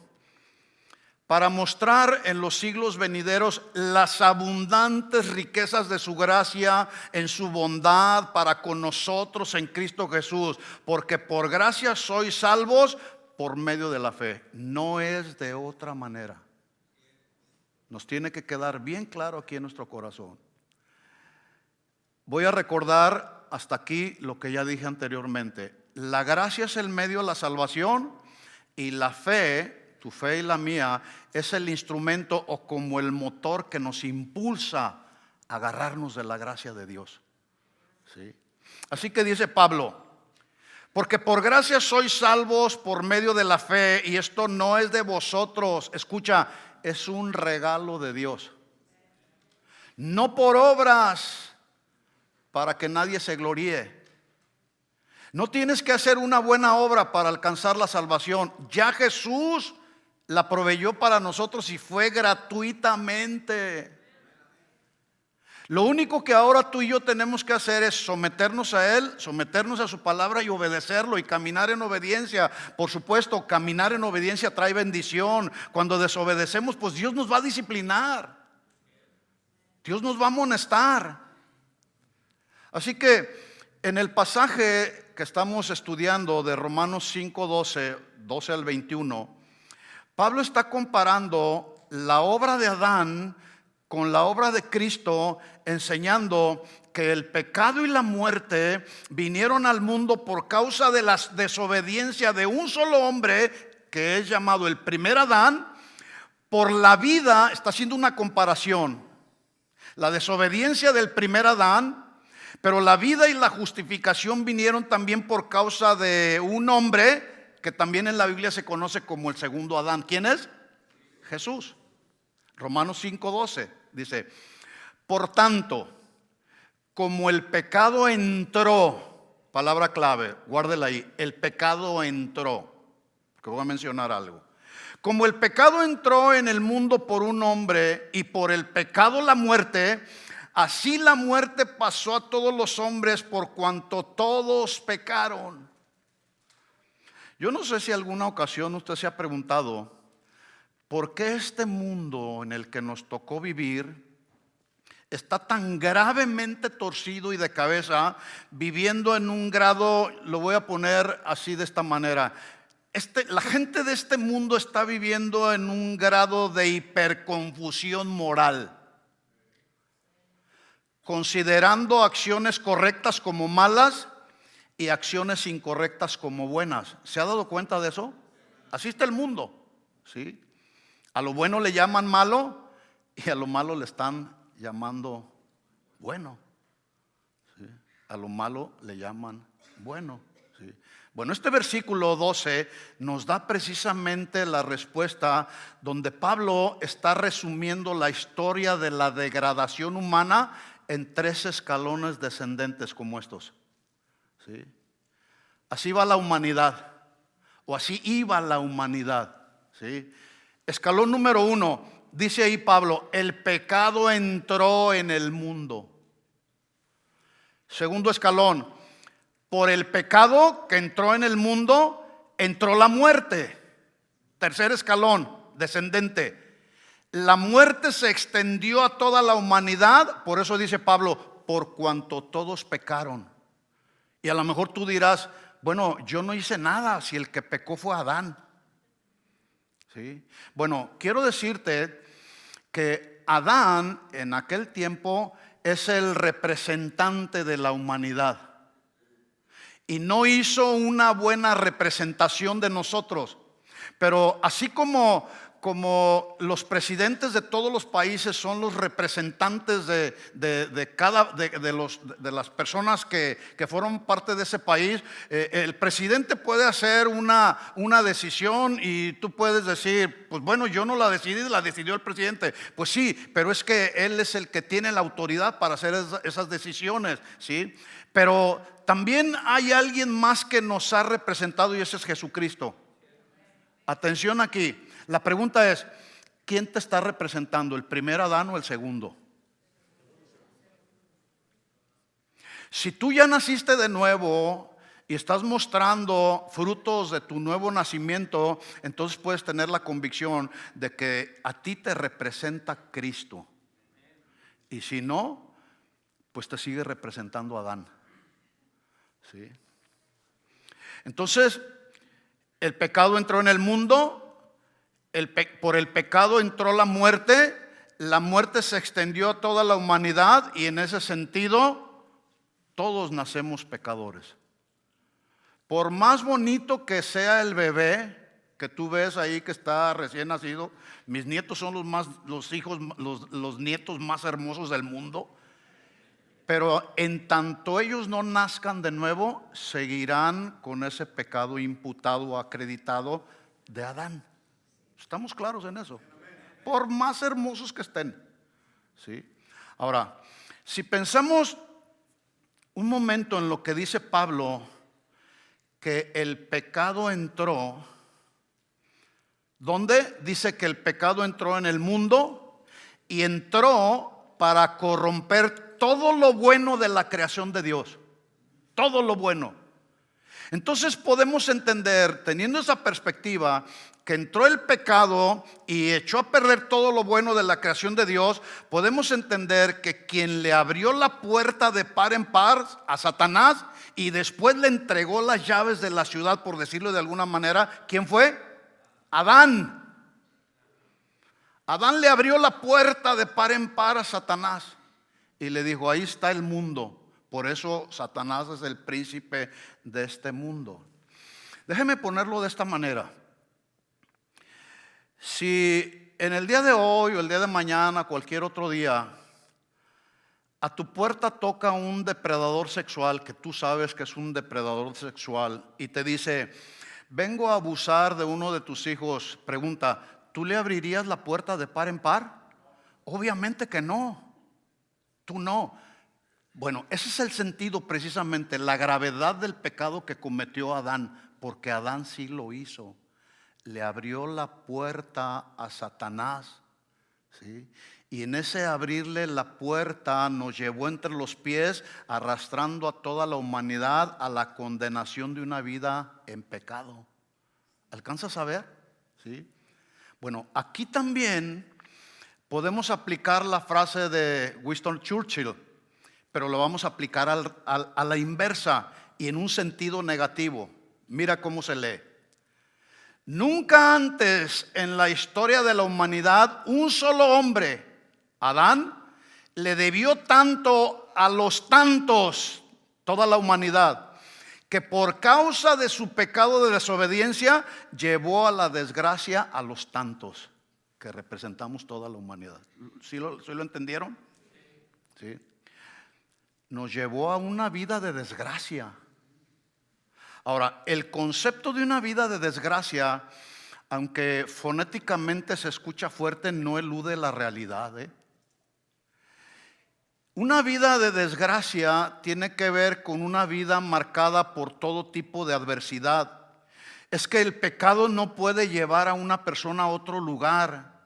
Para mostrar en los siglos venideros las abundantes riquezas de su gracia en su bondad para con nosotros en Cristo Jesús. Porque por gracia sois salvos por medio de la fe. No es de otra manera. Nos tiene que quedar bien claro aquí en nuestro corazón. Voy a recordar hasta aquí lo que ya dije anteriormente. La gracia es el medio de la salvación, y la fe, tu fe y la mía, es el instrumento o como el motor que nos impulsa a agarrarnos de la gracia de Dios, ¿sí? Así que dice Pablo: porque por gracia sois salvos por medio de la fe, y esto no es de vosotros. Escucha, es un regalo de Dios. No por obras, para que nadie se gloríe. No tienes que hacer una buena obra para alcanzar la salvación. Ya Jesús la proveyó para nosotros y fue gratuitamente. Lo único que ahora tú y yo tenemos que hacer es someternos a Él, someternos a su palabra y obedecerlo y caminar en obediencia. Por supuesto, caminar en obediencia trae bendición. Cuando desobedecemos, pues Dios nos va a disciplinar. Dios nos va a amonestar. Así que en el pasaje que estamos estudiando de Romanos 5:12, 12 al 21, Pablo está comparando la obra de Adán con la obra de Cristo, enseñando que el pecado y la muerte vinieron al mundo por causa de la desobediencia de un solo hombre, que es llamado el primer Adán. Por la vida, está haciendo una comparación, la desobediencia del primer Adán, pero la vida y la justificación vinieron también por causa de un hombre que también en la Biblia se conoce como el segundo Adán. ¿Quién es? Jesús. Romanos 5:12 dice: por tanto, como el pecado entró, palabra clave, guárdela ahí, el pecado entró, porque voy a mencionar algo. Como el pecado entró en el mundo por un hombre, y por el pecado la muerte, así la muerte pasó a todos los hombres por cuanto todos pecaron. Yo no sé si alguna ocasión usted se ha preguntado ¿por qué este mundo en el que nos tocó vivir está tan gravemente torcido y de cabeza, viviendo en un grado, lo voy a poner así de esta manera? La gente de este mundo está viviendo en un grado de hiperconfusión moral, considerando acciones correctas como malas y acciones incorrectas como buenas. ¿Se ha dado cuenta de eso? Así está el mundo, ¿sí? A lo bueno le llaman malo y a lo malo le están llamando bueno, ¿sí? A lo malo le llaman bueno, ¿sí? Bueno, este versículo 12 nos da precisamente la respuesta, donde Pablo está resumiendo la historia de la degradación humana en 3 escalones descendentes como estos, ¿sí? Así va la humanidad, o así iba la humanidad, ¿sí? Escalón número 1, dice ahí Pablo: el pecado entró en el mundo. Segundo escalón: por el pecado que entró en el mundo, entró la muerte. Tercer escalón descendente: la muerte se extendió a toda la humanidad. Por eso dice Pablo: por cuanto todos pecaron. Y a lo mejor tú dirás: bueno, yo no hice nada si el que pecó fue Adán, ¿sí? Bueno, quiero decirte que Adán en aquel tiempo es el representante de la humanidad y no hizo una buena representación de nosotros. Pero así como los presidentes de todos los países son los representantes de las personas que fueron parte de ese país, el presidente puede hacer una decisión y tú puedes decir: pues bueno, yo no la decidí, la decidió el presidente. Pues sí, pero es que él es el que tiene la autoridad para hacer esas decisiones, ¿sí? Pero también hay alguien más que nos ha representado, y ese es Jesucristo. Atención aquí, la pregunta es: ¿quién te está representando, el primer Adán o el segundo? Si tú ya naciste de nuevo y estás mostrando frutos de tu nuevo nacimiento, entonces puedes tener la convicción de que a ti te representa Cristo. Y si no, pues te sigue representando Adán, ¿sí? Entonces, el pecado entró en el mundo, por el pecado entró la muerte se extendió a toda la humanidad, y en ese sentido todos nacemos pecadores. Por más bonito que sea el bebé que tú ves ahí que está recién nacido, mis nietos son los nietos más hermosos del mundo, pero en tanto ellos no nazcan de nuevo, seguirán con ese pecado imputado o acreditado de Adán. ¿Estamos claros en eso? Por más hermosos que estén, ¿sí? Ahora, si pensamos un momento en lo que dice Pablo, que el pecado entró, ¿dónde? Dice que el pecado entró en el mundo y entró para corromper todo lo bueno de la creación de Dios, todo lo bueno. Entonces podemos entender, teniendo esa perspectiva, que entró el pecado y echó a perder todo lo bueno de la creación de Dios. Podemos entender que quien le abrió la puerta de par en par a Satanás y después le entregó las llaves de la ciudad, por decirlo de alguna manera, ¿quién fue? Adán. Adán le abrió la puerta de par en par a Satanás y le dijo: ahí está el mundo. Por eso Satanás es el príncipe de este mundo. Déjeme ponerlo de esta manera. Si en el día de hoy o el día de mañana, cualquier otro día, a tu puerta toca un depredador sexual, que tú sabes que es un depredador sexual, y te dice: vengo a abusar de uno de tus hijos, pregunta: ¿tú le abrirías la puerta de par en par? Obviamente que no. Tú no. Bueno, ese es el sentido, precisamente, la gravedad del pecado que cometió Adán, porque Adán sí lo hizo. Le abrió la puerta a Satanás, ¿sí? Y en ese abrirle la puerta nos llevó entre los pies, arrastrando a toda la humanidad a la condenación de una vida en pecado. ¿Alcanzas a ver? ¿Sí? Bueno, aquí también podemos aplicar la frase de Winston Churchill, pero lo vamos a aplicar a la inversa y en un sentido negativo. Mira cómo se lee. Nunca antes en la historia de la humanidad un solo hombre, Adán, le debió tanto a los tantos, toda la humanidad, que por causa de su pecado de desobediencia llevó a la desgracia a los tantos, que representamos toda la humanidad. ¿Sí lo entendieron? Sí. Nos llevó a una vida de desgracia. Ahora, el concepto de una vida de desgracia, aunque fonéticamente se escucha fuerte, no elude la realidad, Una vida de desgracia tiene que ver con una vida marcada por todo tipo de adversidad. Es que el pecado no puede llevar a una persona a otro lugar.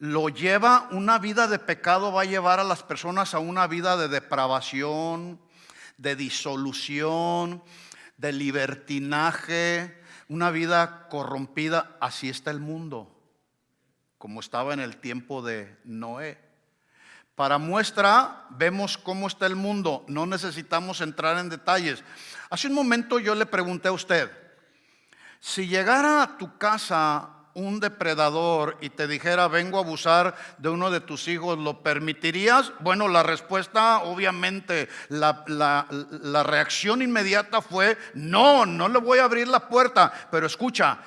Una vida de pecado va a llevar a las personas a una vida de depravación, de disolución, de libertinaje, una vida corrompida. Así está el mundo, como estaba en el tiempo de Noé. Para muestra, vemos cómo está el mundo. No necesitamos entrar en detalles. Hace un momento yo le pregunté a usted, si llegara a tu casa un depredador y te dijera, vengo a abusar de uno de tus hijos, ¿lo permitirías? Bueno, la respuesta, obviamente, la reacción inmediata fue, no le voy a abrir la puerta. Pero escucha,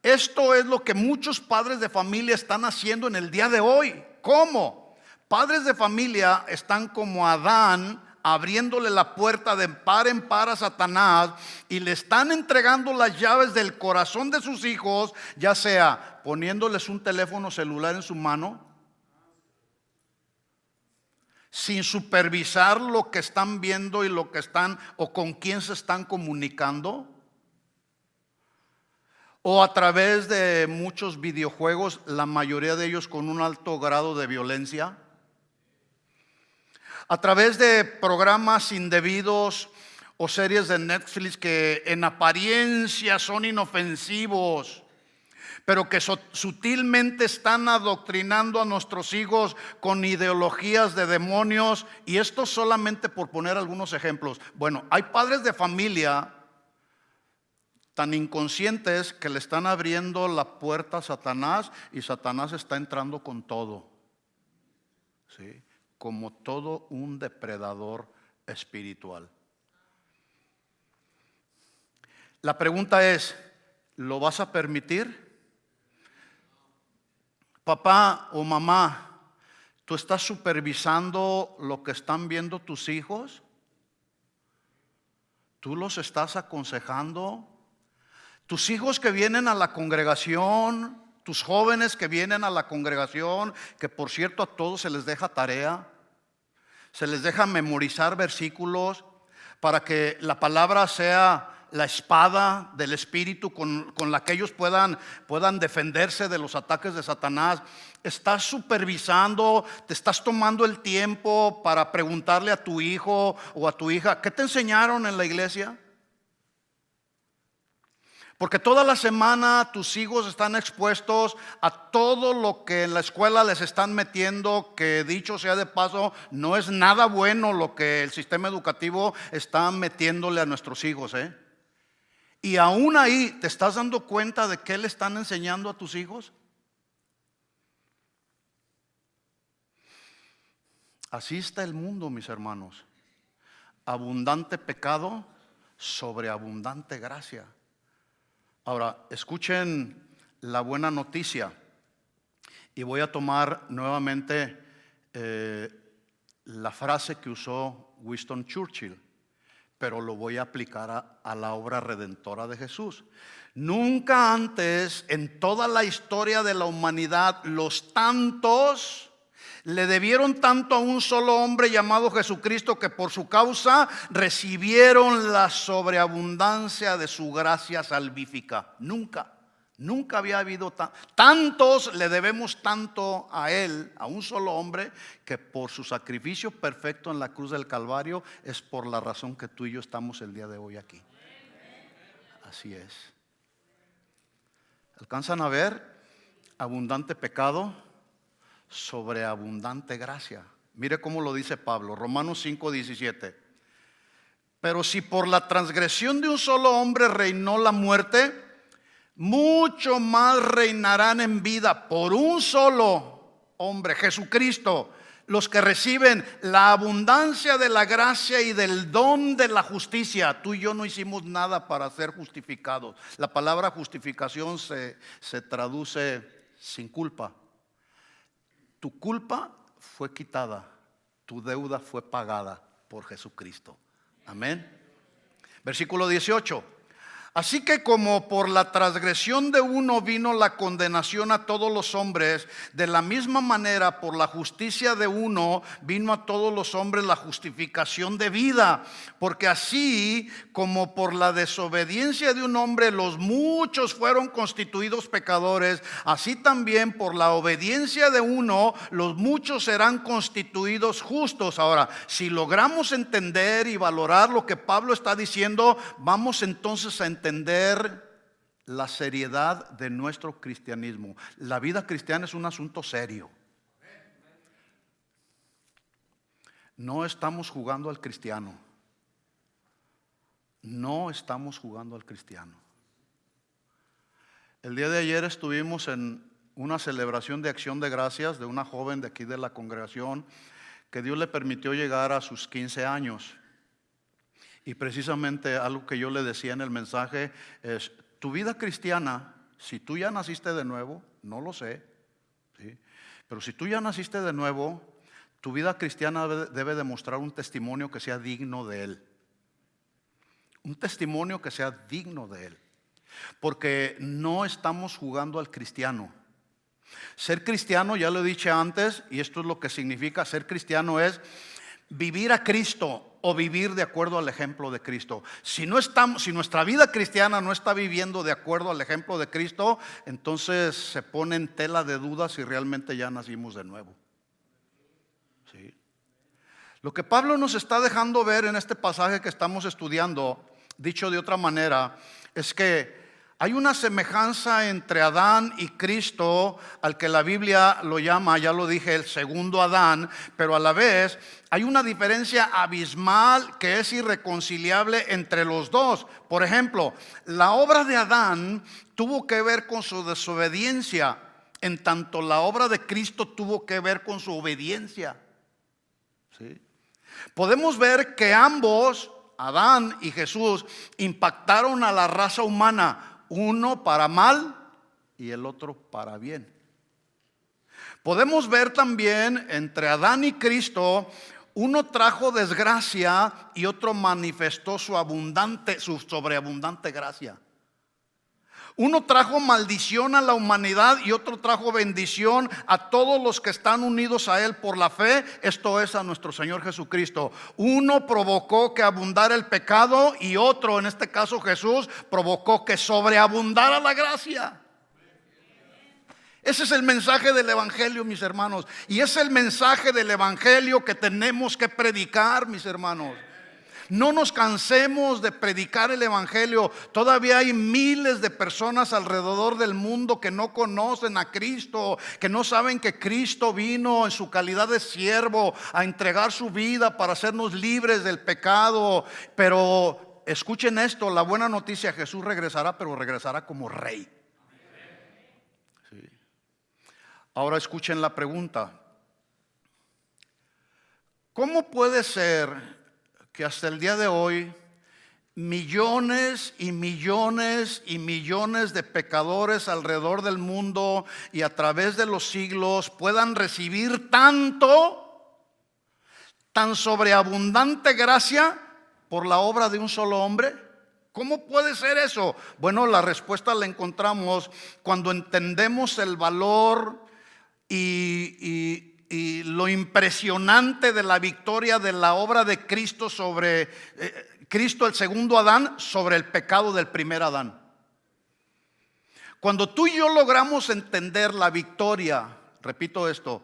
esto es lo que muchos padres de familia están haciendo en el día de hoy. ¿Cómo? Padres de familia están como Adán, abriéndole la puerta de par en par a Satanás y le están entregando las llaves del corazón de sus hijos, ya sea poniéndoles un teléfono celular en su mano, sin supervisar lo que están viendo y lo que están o con quién se están comunicando, o a través de muchos videojuegos, la mayoría de ellos con un alto grado de violencia, a través de programas indebidos o series de Netflix que en apariencia son inofensivos, pero que sutilmente están adoctrinando a nuestros hijos con ideologías de demonios. Y esto solamente por poner algunos ejemplos. Bueno, hay padres de familia tan inconscientes que le están abriendo la puerta a Satanás y Satanás está entrando con todo, ¿sí? Como todo un depredador espiritual. La pregunta es, ¿lo vas a permitir? Papá o mamá, ¿tú estás supervisando lo que están viendo tus hijos? ¿Tú los estás aconsejando? Tus hijos que vienen a la congregación, tus jóvenes que vienen a la congregación, que por cierto a todos se les deja tarea, se les deja memorizar versículos para que la palabra sea la espada del Espíritu con la que ellos puedan defenderse de los ataques de Satanás. Estás supervisando, te estás tomando el tiempo para preguntarle a tu hijo o a tu hija, ¿qué te enseñaron en la iglesia? Porque toda la semana tus hijos están expuestos a todo lo que en la escuela les están metiendo, que dicho sea de paso, no es nada bueno lo que el sistema educativo está metiéndole a nuestros hijos, Y aún ahí, ¿te estás dando cuenta de qué le están enseñando a tus hijos? Así está el mundo, mis hermanos. Abundante pecado sobre abundante gracia. Ahora, escuchen la buena noticia. Y voy a tomar nuevamente la frase que usó Winston Churchill, pero lo voy a aplicar a la obra redentora de Jesús. Nunca antes en toda la historia de la humanidad los tantos le debieron tanto a un solo hombre llamado Jesucristo, que por su causa recibieron la sobreabundancia de su gracia salvífica. Nunca había habido tantos, le debemos tanto a Él, a un solo hombre, que por su sacrificio perfecto en la cruz del Calvario es por la razón que tú y yo estamos el día de hoy aquí. Así es. ¿Alcanzan a ver? abundante pecado, sobreabundante gracia. Mire cómo lo dice Pablo, Romanos 5:17. Pero si por la transgresión de un solo hombre reinó la muerte, mucho más reinarán en vida por un solo hombre, Jesucristo, los que reciben la abundancia de la gracia y del don de la justicia. Tú y yo no hicimos nada para ser justificados. La palabra justificación se traduce sin culpa. Tu culpa fue quitada, tu deuda fue pagada por Jesucristo. Amén. Versículo 18. Así que como por la transgresión de uno vino la condenación a todos los hombres, de la misma manera por la justicia de uno vino a todos los hombres la justificación de vida. Porque así como por la desobediencia de un hombre los muchos fueron constituidos pecadores, así también por la obediencia de uno los muchos serán constituidos justos. Ahora, si logramos entender y valorar lo que Pablo está diciendo, vamos entonces a entender la seriedad de nuestro cristianismo. La vida cristiana es un asunto serio. No estamos jugando al cristiano. No estamos jugando al cristiano. El día de ayer estuvimos en una celebración de acción de gracias de una joven de aquí de la congregación que Dios le permitió llegar a sus 15 años. Y precisamente algo que yo le decía en el mensaje es: tu vida cristiana, si tú ya naciste de nuevo, no lo sé, ¿sí? Pero si tú ya naciste de nuevo, tu vida cristiana debe demostrar un testimonio que sea digno de Él. Un testimonio que sea digno de Él. Porque no estamos jugando al cristiano. Ser cristiano, ya lo he dicho antes, y esto es lo que significa ser cristiano: es vivir a Cristo o vivir de acuerdo al ejemplo de Cristo. Si nuestra vida cristiana no está viviendo de acuerdo al ejemplo de Cristo, entonces se pone en tela de dudas si realmente ya nacimos de nuevo. ¿Sí? Lo que Pablo nos está dejando ver en este pasaje que estamos estudiando, dicho de otra manera, es que hay una semejanza entre Adán y Cristo, al que la Biblia lo llama, ya lo dije, el segundo Adán, pero a la vez hay una diferencia abismal que es irreconciliable entre los dos. Por ejemplo, la obra de Adán tuvo que ver con su desobediencia, en tanto la obra de Cristo tuvo que ver con su obediencia. ¿Sí? Podemos ver que ambos, Adán y Jesús, impactaron a la raza humana, uno para mal y el otro para bien. Podemos ver también entre Adán y Cristo, uno trajo desgracia y otro manifestó su sobreabundante gracia. Uno trajo maldición a la humanidad y otro trajo bendición a todos los que están unidos a Él por la fe, esto es, a nuestro Señor Jesucristo. Uno provocó que abundara el pecado y otro, en este caso Jesús, provocó que sobreabundara la gracia. Ese es el mensaje del Evangelio, mis hermanos. Y es el mensaje del Evangelio que tenemos que predicar, mis hermanos. No nos cansemos de predicar el Evangelio. Todavía hay miles de personas alrededor del mundo que no conocen a Cristo, que no saben que Cristo vino en su calidad de siervo a entregar su vida para hacernos libres del pecado. Pero escuchen esto, la buena noticia: Jesús regresará, pero regresará como rey. Sí. Ahora escuchen la pregunta: ¿cómo puede ser que hasta el día de hoy millones y millones y millones de pecadores alrededor del mundo y a través de los siglos puedan recibir tan sobreabundante gracia por la obra de un solo hombre? ¿Cómo puede ser eso? Bueno, la respuesta la encontramos cuando entendemos el valor y lo impresionante de la victoria de la obra de Cristo sobre Cristo, el segundo Adán, sobre el pecado del primer Adán. Cuando tú y yo logramos entender la victoria, repito esto,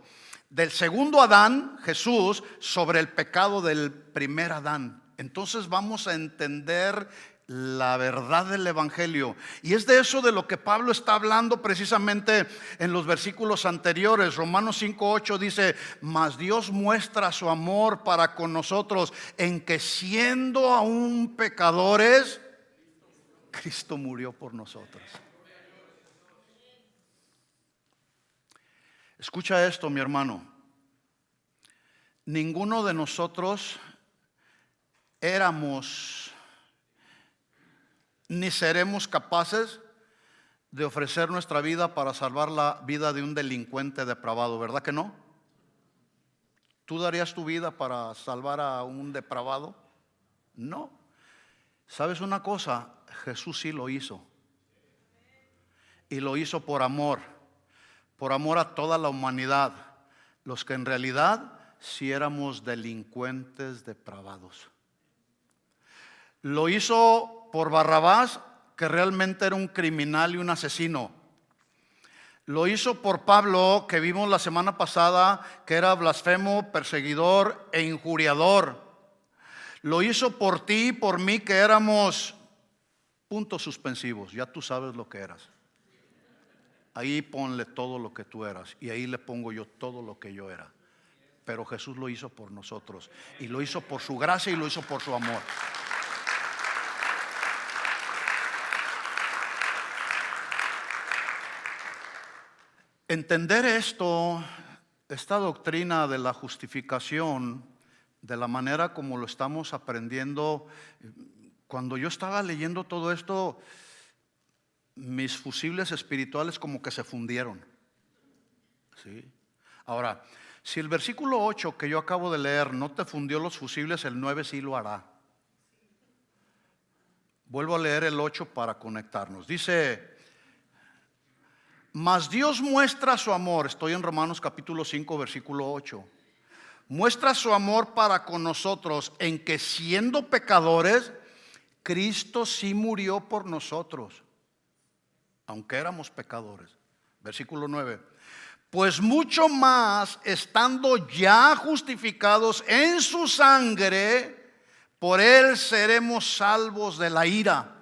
del segundo Adán, Jesús, sobre el pecado del primer Adán, entonces vamos a entender la verdad del Evangelio. Y es de eso de lo que Pablo está hablando precisamente en los versículos anteriores. Romanos 5:8 dice: mas Dios muestra su amor para con nosotros en que siendo aún pecadores, Cristo murió por nosotros. Escucha esto, mi hermano. Ninguno de nosotros éramos ni seremos capaces de ofrecer nuestra vida para salvar la vida de un delincuente depravado, ¿verdad que no? ¿Tú darías tu vida para salvar a un depravado? No. ¿Sabes una cosa? Jesús sí lo hizo. Y lo hizo por amor a toda la humanidad, los que en realidad sí éramos delincuentes depravados. Lo hizo por Barrabás, que realmente era un criminal y un asesino. Lo hizo por Pablo, que vimos la semana pasada, que era blasfemo, perseguidor e injuriador. Lo hizo por ti y por mí, que éramos puntos suspensivos. Ya tú sabes lo que eras. Ahí ponle todo lo que tú eras, y ahí le pongo yo todo lo que yo era. Pero Jesús lo hizo por nosotros, y lo hizo por su gracia y lo hizo por su amor. Entender esta doctrina de la justificación, de la manera como lo estamos aprendiendo. Cuando yo estaba leyendo todo esto, mis fusibles espirituales como que se fundieron. ¿Sí? Ahora, si el versículo 8 que yo acabo de leer no te fundió los fusibles, el 9 sí lo hará. Vuelvo a leer el 8 para conectarnos. Dice: mas Dios muestra su amor. Estoy en Romanos capítulo 5 versículo 8. Muestra su amor para con nosotros en que siendo pecadores, Cristo sí murió por nosotros, aunque éramos pecadores. Versículo 9. Pues mucho más, estando ya justificados en su sangre, por él seremos salvos de la ira.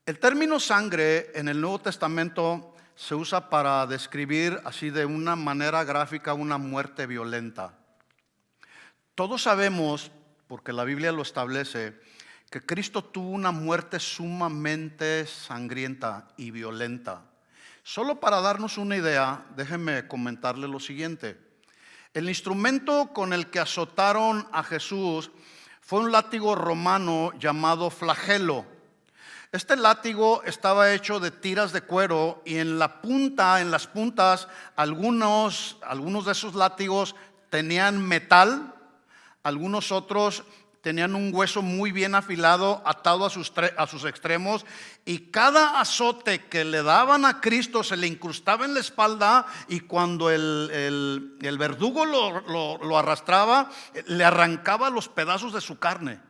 El término sangre en el Nuevo Testamento se usa para describir así de una manera gráfica una muerte violenta. Todos sabemos, porque la Biblia lo establece, que Cristo tuvo una muerte sumamente sangrienta y violenta. Solo para darnos una idea, déjenme comentarle lo siguiente. El instrumento con el que azotaron a Jesús fue un látigo romano llamado flagelo. Este látigo estaba hecho de tiras de cuero, y en las puntas, algunos de esos látigos tenían metal, algunos otros tenían un hueso muy bien afilado atado a sus extremos, y cada azote que le daban a Cristo se le incrustaba en la espalda, y cuando el verdugo lo arrastraba, le arrancaba los pedazos de su carne.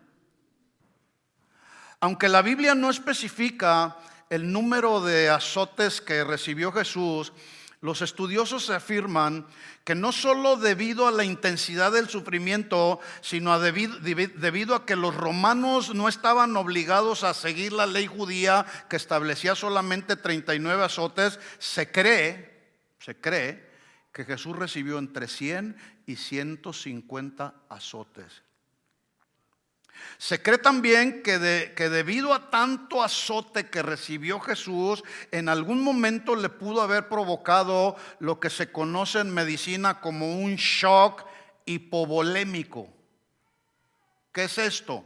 Aunque la Biblia no especifica el número de azotes que recibió Jesús, los estudiosos afirman que no solo debido a la intensidad del sufrimiento, sino debido a que los romanos no estaban obligados a seguir la ley judía, que establecía solamente 39 azotes, se cree que Jesús recibió entre 100 y 150 azotes. Se cree también que debido a tanto azote que recibió Jesús, en algún momento le pudo haber provocado lo que se conoce en medicina como un shock hipovolémico. ¿Qué es esto?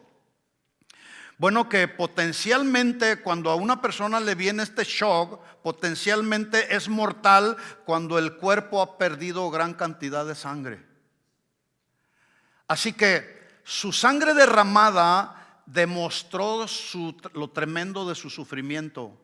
Bueno, que potencialmente cuando a una persona le viene este shock, potencialmente es mortal cuando el cuerpo ha perdido gran cantidad de sangre. Así que su sangre derramada demostró lo tremendo de su sufrimiento.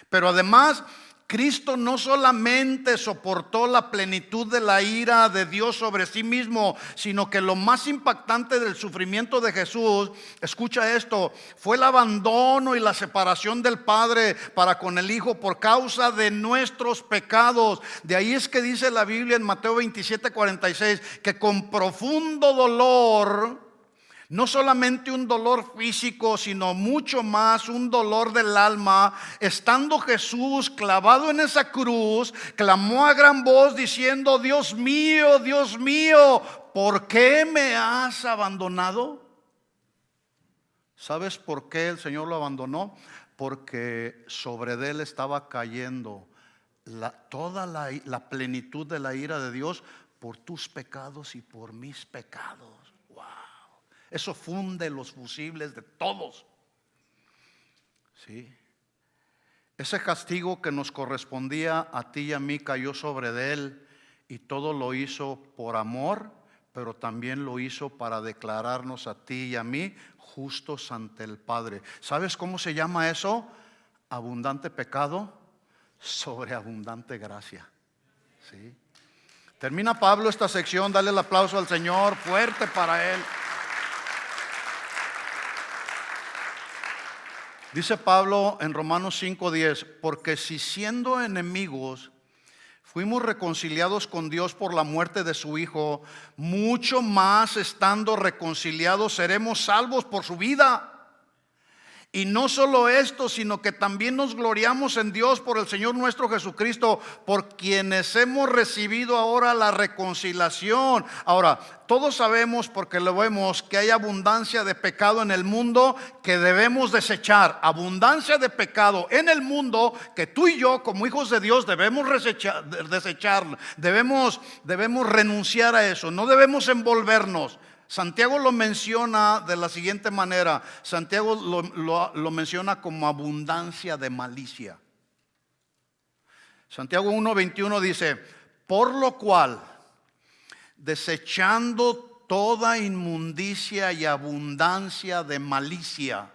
Pero además, Cristo no solamente soportó la plenitud de la ira de Dios sobre sí mismo, sino que lo más impactante del sufrimiento de Jesús, escucha esto, fue el abandono y la separación del Padre para con el Hijo por causa de nuestros pecados. De ahí es que dice la Biblia en Mateo 27:46 que con profundo dolor No solamente un dolor físico, sino mucho más un dolor del alma. Estando Jesús clavado en esa cruz, clamó a gran voz diciendo: Dios mío, ¿por qué me has abandonado? ¿Sabes por qué el Señor lo abandonó? Porque sobre él estaba cayendo toda la plenitud de la ira de Dios por tus pecados y por mis pecados. Wow. Eso funde los fusibles de todos. ¿Sí? Ese castigo que nos correspondía a ti y a mí cayó sobre de él, y todo lo hizo por amor, pero también lo hizo para declararnos a ti y a mí justos ante el Padre. ¿Sabes cómo se llama eso? Abundante pecado sobre abundante gracia. ¿Sí? Termina Pablo esta sección. Dale el aplauso al Señor, fuerte para él. Dice Pablo en Romanos 5:10: porque si siendo enemigos fuimos reconciliados con Dios por la muerte de su Hijo, mucho más estando reconciliados seremos salvos por su vida. Y no solo esto, sino que también nos gloriamos en Dios por el Señor nuestro Jesucristo, por quienes hemos recibido ahora la reconciliación. Ahora, todos sabemos, porque lo vemos, que hay abundancia de pecado en el mundo que debemos desechar. Abundancia de pecado en el mundo que tú y yo, como hijos de Dios, debemos desechar. Debemos renunciar a eso. No debemos envolvernos. Santiago lo menciona de la siguiente manera. Santiago lo menciona como abundancia de malicia. Santiago 1:21 dice: por lo cual, desechando toda inmundicia y abundancia de malicia.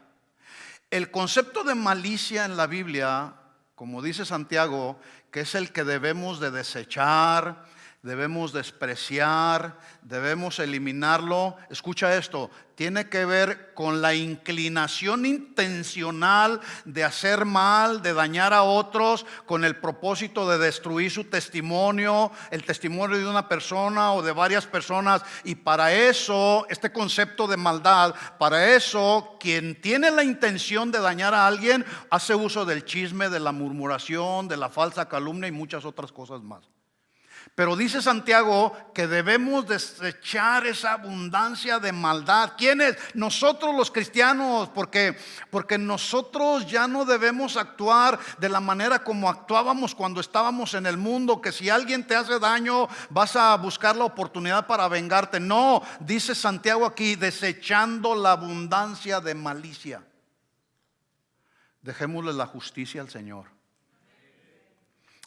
El concepto de malicia en la Biblia, como dice Santiago, que es el que debemos de desechar, debemos despreciar, debemos eliminarlo. Escucha esto: tiene que ver con la inclinación intencional de hacer mal, de dañar a otros, con el propósito de destruir su testimonio, el testimonio de una persona o de varias personas. Y para eso, este concepto de maldad, para eso, quien tiene la intención de dañar a alguien hace uso del chisme, de la murmuración, de la falsa calumnia y muchas otras cosas más. Pero dice Santiago que debemos desechar esa abundancia de maldad. ¿Quiénes? Nosotros los cristianos, porque nosotros ya no debemos actuar de la manera como actuábamos cuando estábamos en el mundo, que si alguien te hace daño vas a buscar la oportunidad para vengarte. No, dice Santiago aquí, desechando la abundancia de malicia. Dejémosle la justicia al Señor.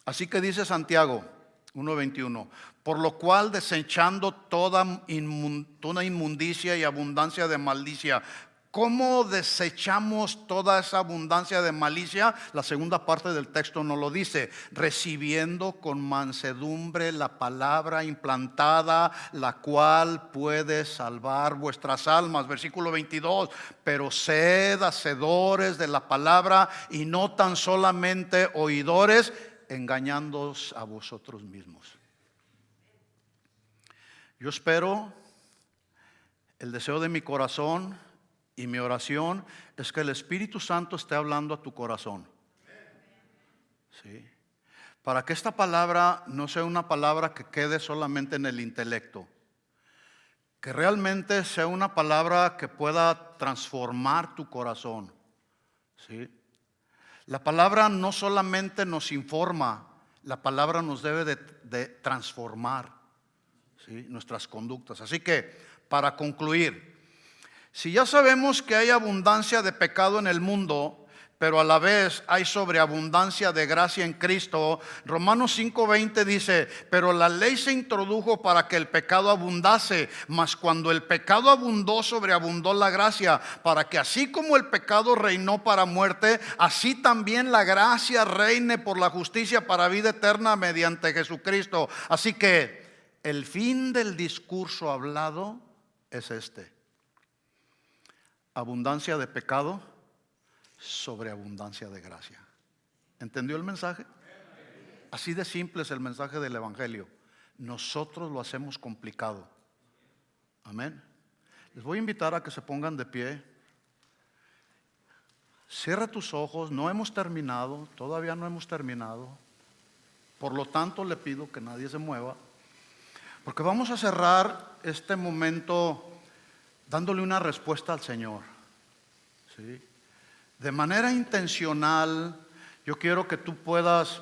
Así que dice Santiago 1:21: por lo cual, desechando toda inmundicia y abundancia de malicia. ¿Cómo desechamos toda esa abundancia de malicia? La segunda parte del texto nos lo dice: recibiendo con mansedumbre la palabra implantada, la cual puede salvar vuestras almas. Versículo 22: pero sed hacedores de la palabra y no tan solamente oidores, engañándoos a vosotros mismos. Yo espero, el deseo de mi corazón y mi oración es que el Espíritu Santo esté hablando a tu corazón. ¿Sí? Para que esta palabra no sea una palabra que quede solamente en el intelecto, que realmente sea una palabra que pueda transformar tu corazón. ¿Sí? La palabra no solamente nos informa, la palabra nos debe de transformar, ¿sí?, nuestras conductas. Así que, para concluir, si ya sabemos que hay abundancia de pecado en el mundo, pero a la vez hay sobreabundancia de gracia en Cristo, Romanos 5:20 dice: pero la ley se introdujo para que el pecado abundase, mas cuando el pecado abundó, sobreabundó la gracia, para que así como el pecado reinó para muerte, así también la gracia reine por la justicia para vida eterna mediante Jesucristo. Así que el fin del discurso hablado es este: abundancia de pecado, sobreabundancia de gracia. ¿Entendió el mensaje? Así de simple es el mensaje del Evangelio. Nosotros lo hacemos complicado. Amén. Les voy a invitar a que se pongan de pie. Cierra tus ojos, no hemos terminado, todavía no hemos terminado. Por lo tanto, le pido que nadie se mueva, porque vamos a cerrar este momento dándole una respuesta al Señor. ¿Sí? De manera intencional, yo quiero que tú puedas,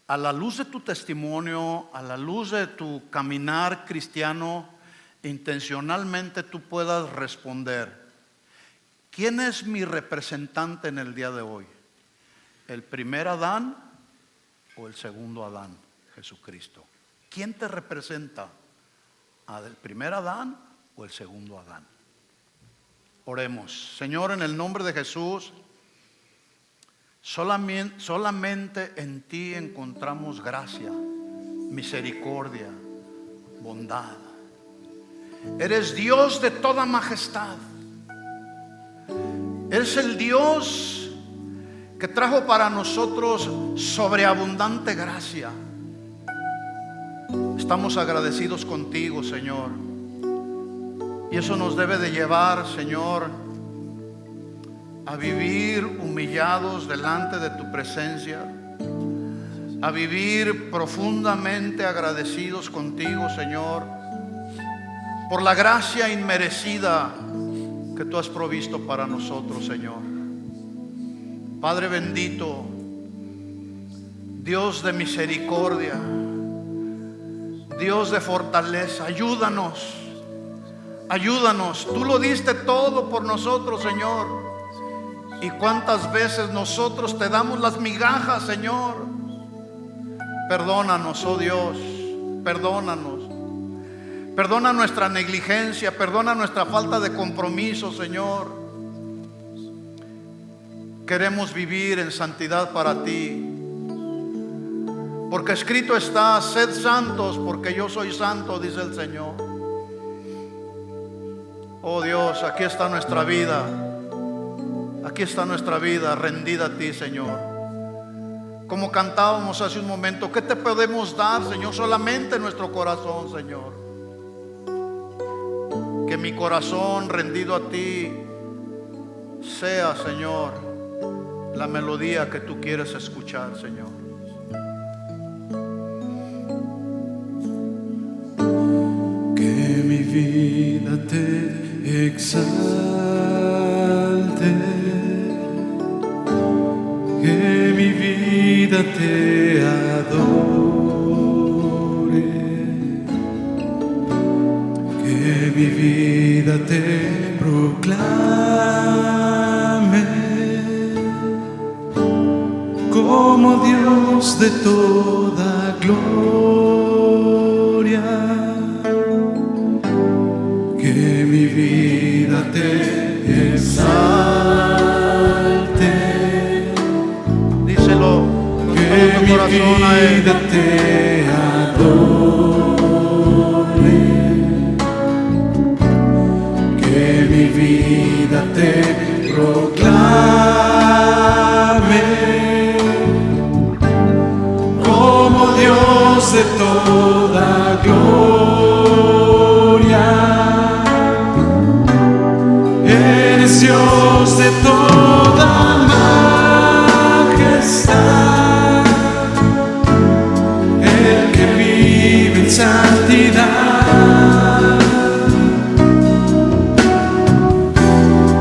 a la luz de tu testimonio, a la luz de tu caminar cristiano, intencionalmente tú puedas responder: ¿quién es mi representante en el día de hoy? ¿El primer Adán o el segundo Adán, Jesucristo? ¿Quién te representa? ¿El primer Adán o el segundo Adán? Oremos. Señor, en el nombre de Jesús, solamente en ti encontramos gracia, misericordia, bondad. Eres Dios de toda majestad. Eres el Dios que trajo para nosotros sobreabundante gracia. Estamos agradecidos contigo, Señor. Y eso nos debe de llevar, Señor, a vivir humillados delante de tu presencia, a vivir profundamente agradecidos contigo, Señor, por la gracia inmerecida que tú has provisto para nosotros, Señor. Padre bendito, Dios de misericordia, Dios de fortaleza, ayúdanos. Ayúdanos, tú lo diste todo por nosotros, Señor. Y cuántas veces nosotros te damos las migajas, Señor. Perdónanos, oh Dios, perdónanos. Perdona nuestra negligencia, perdona nuestra falta de compromiso, Señor. Queremos vivir en santidad para ti, porque escrito está: sed santos porque yo soy santo, dice el Señor. Oh Dios, aquí está nuestra vida. Aquí está nuestra vida rendida a ti, Señor. Como cantábamos hace un momento, ¿qué te podemos dar, Señor? Solamente nuestro corazón, Señor. Que mi corazón rendido a ti sea, Señor, la melodía que tú quieres escuchar, Señor. Que mi vida te exalte, que mi vida te adore, que mi vida te proclame como Dios de toda gloria. Que mi vida te exalte, díselo, que mi corazón a Él. vida te adore, que mi vida te proclame como Dios de toda gloria. Eres Dios de toda majestad, el que vive en santidad.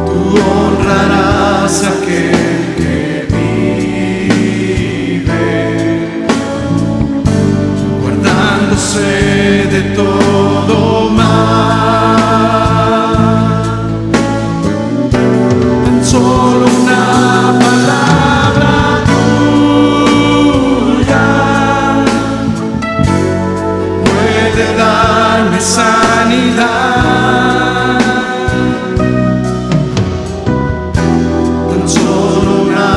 Tú honrarás a aquel que vive, guardándose de todo mal. Solo una palabra tuya puede darme sanidad. Tan solo una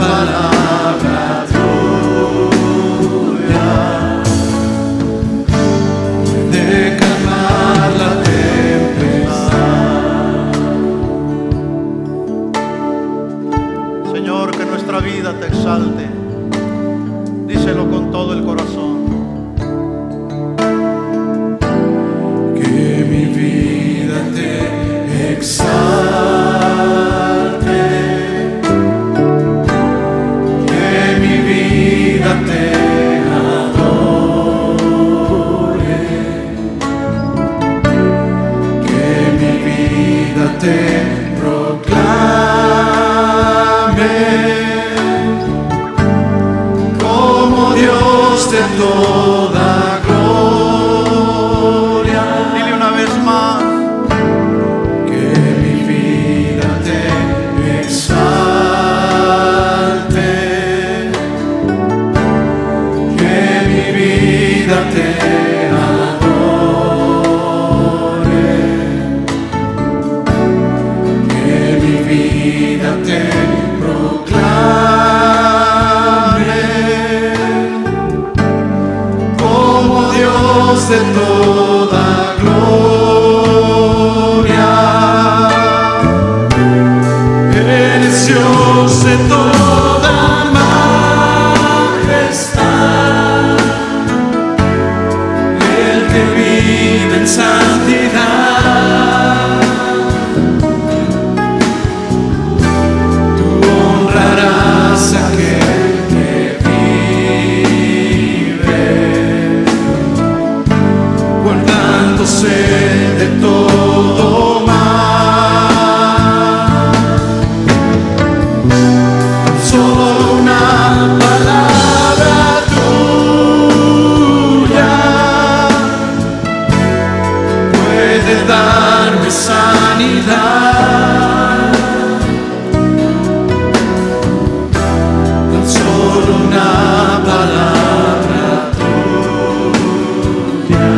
palabra tuya puede calmar la tempestad. Señor, que nuestra vida te exalte. Díselo con todo el corazón. Que mi vida te proclamen como Dios de toda gloria. Eres Dios de toda majestad, el que vive en santidad. Tú honrarás a aquel que vive, guardándose de todo mal. Solo una palabra tuya puede darme sanidad. Tan solo una palabra tuya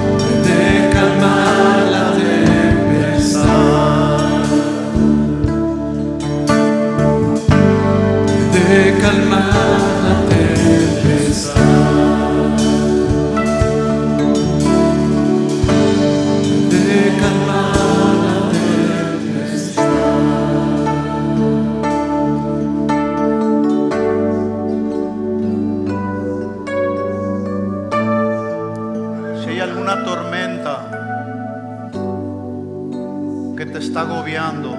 puede calmar la tempestad, puede calmar la tempestad, puede calmar la tempestad. Si hay alguna tormenta que te está agobiando,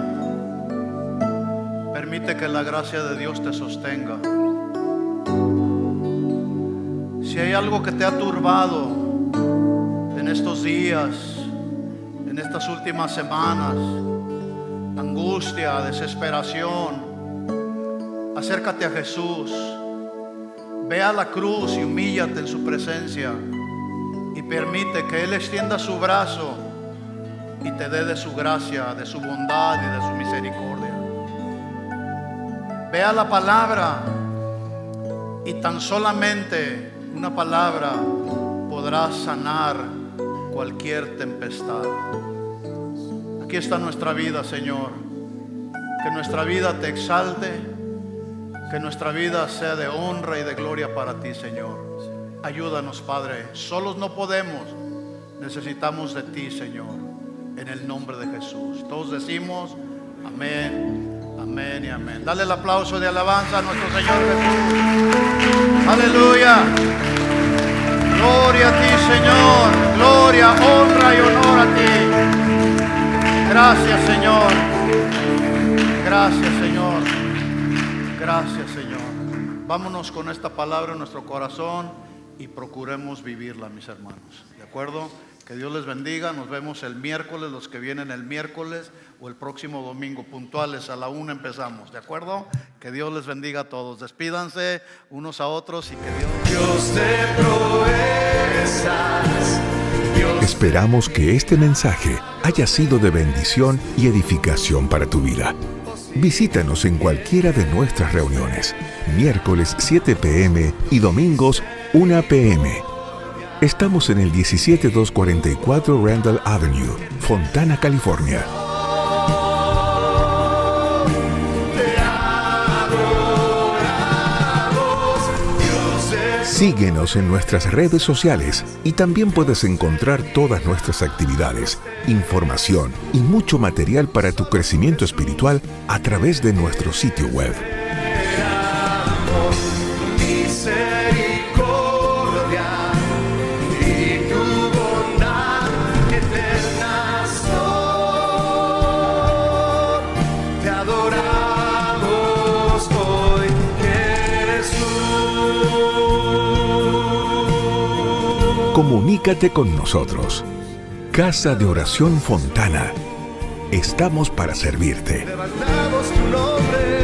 permite que la gracia de Dios te sostenga. Si hay algo que te ha turbado en estos días, en estas últimas semanas, angustia, desesperación, acércate a Jesús, ve a la cruz y humíllate en su presencia y permite que Él extienda su brazo y te dé de su gracia, de su bondad y de su misericordia. Ve a la palabra y tan solamente una palabra podrá sanar cualquier tempestad. Aquí está nuestra vida, Señor. Que nuestra vida te exalte, que nuestra vida sea de honra y de gloria para ti, Señor. Ayúdanos, Padre. Solos no podemos. Necesitamos de ti, Señor. En el nombre de Jesús. Todos decimos amén, amén y amén. Dale el aplauso de alabanza a nuestro Señor Jesús. Aleluya. Gloria a ti, Señor. Gloria, honra y honor a ti. Gracias, Señor. Gracias, Señor. Gracias, Señor. Vámonos con esta palabra en nuestro corazón y procuremos vivirla, mis hermanos. ¿De acuerdo? Que Dios les bendiga. Nos vemos el miércoles, los que vienen el miércoles o el próximo domingo, puntuales a la 1 empezamos. ¿De acuerdo? Que Dios les bendiga a todos. Despídanse unos a otros y que Dios de proezas, Dios. Esperamos que este mensaje haya sido de bendición y edificación para tu vida. Visítanos en cualquiera de nuestras reuniones, miércoles 7 p.m. y domingos 1 p.m. Estamos en el 17244 Randall Avenue, Fontana, California. Síguenos en nuestras redes sociales y también puedes encontrar todas nuestras actividades, información y mucho material para tu crecimiento espiritual a través de nuestro sitio web. Comunícate con nosotros. Casa de Oración Fontana. Estamos para servirte. Levantamos tu nombre.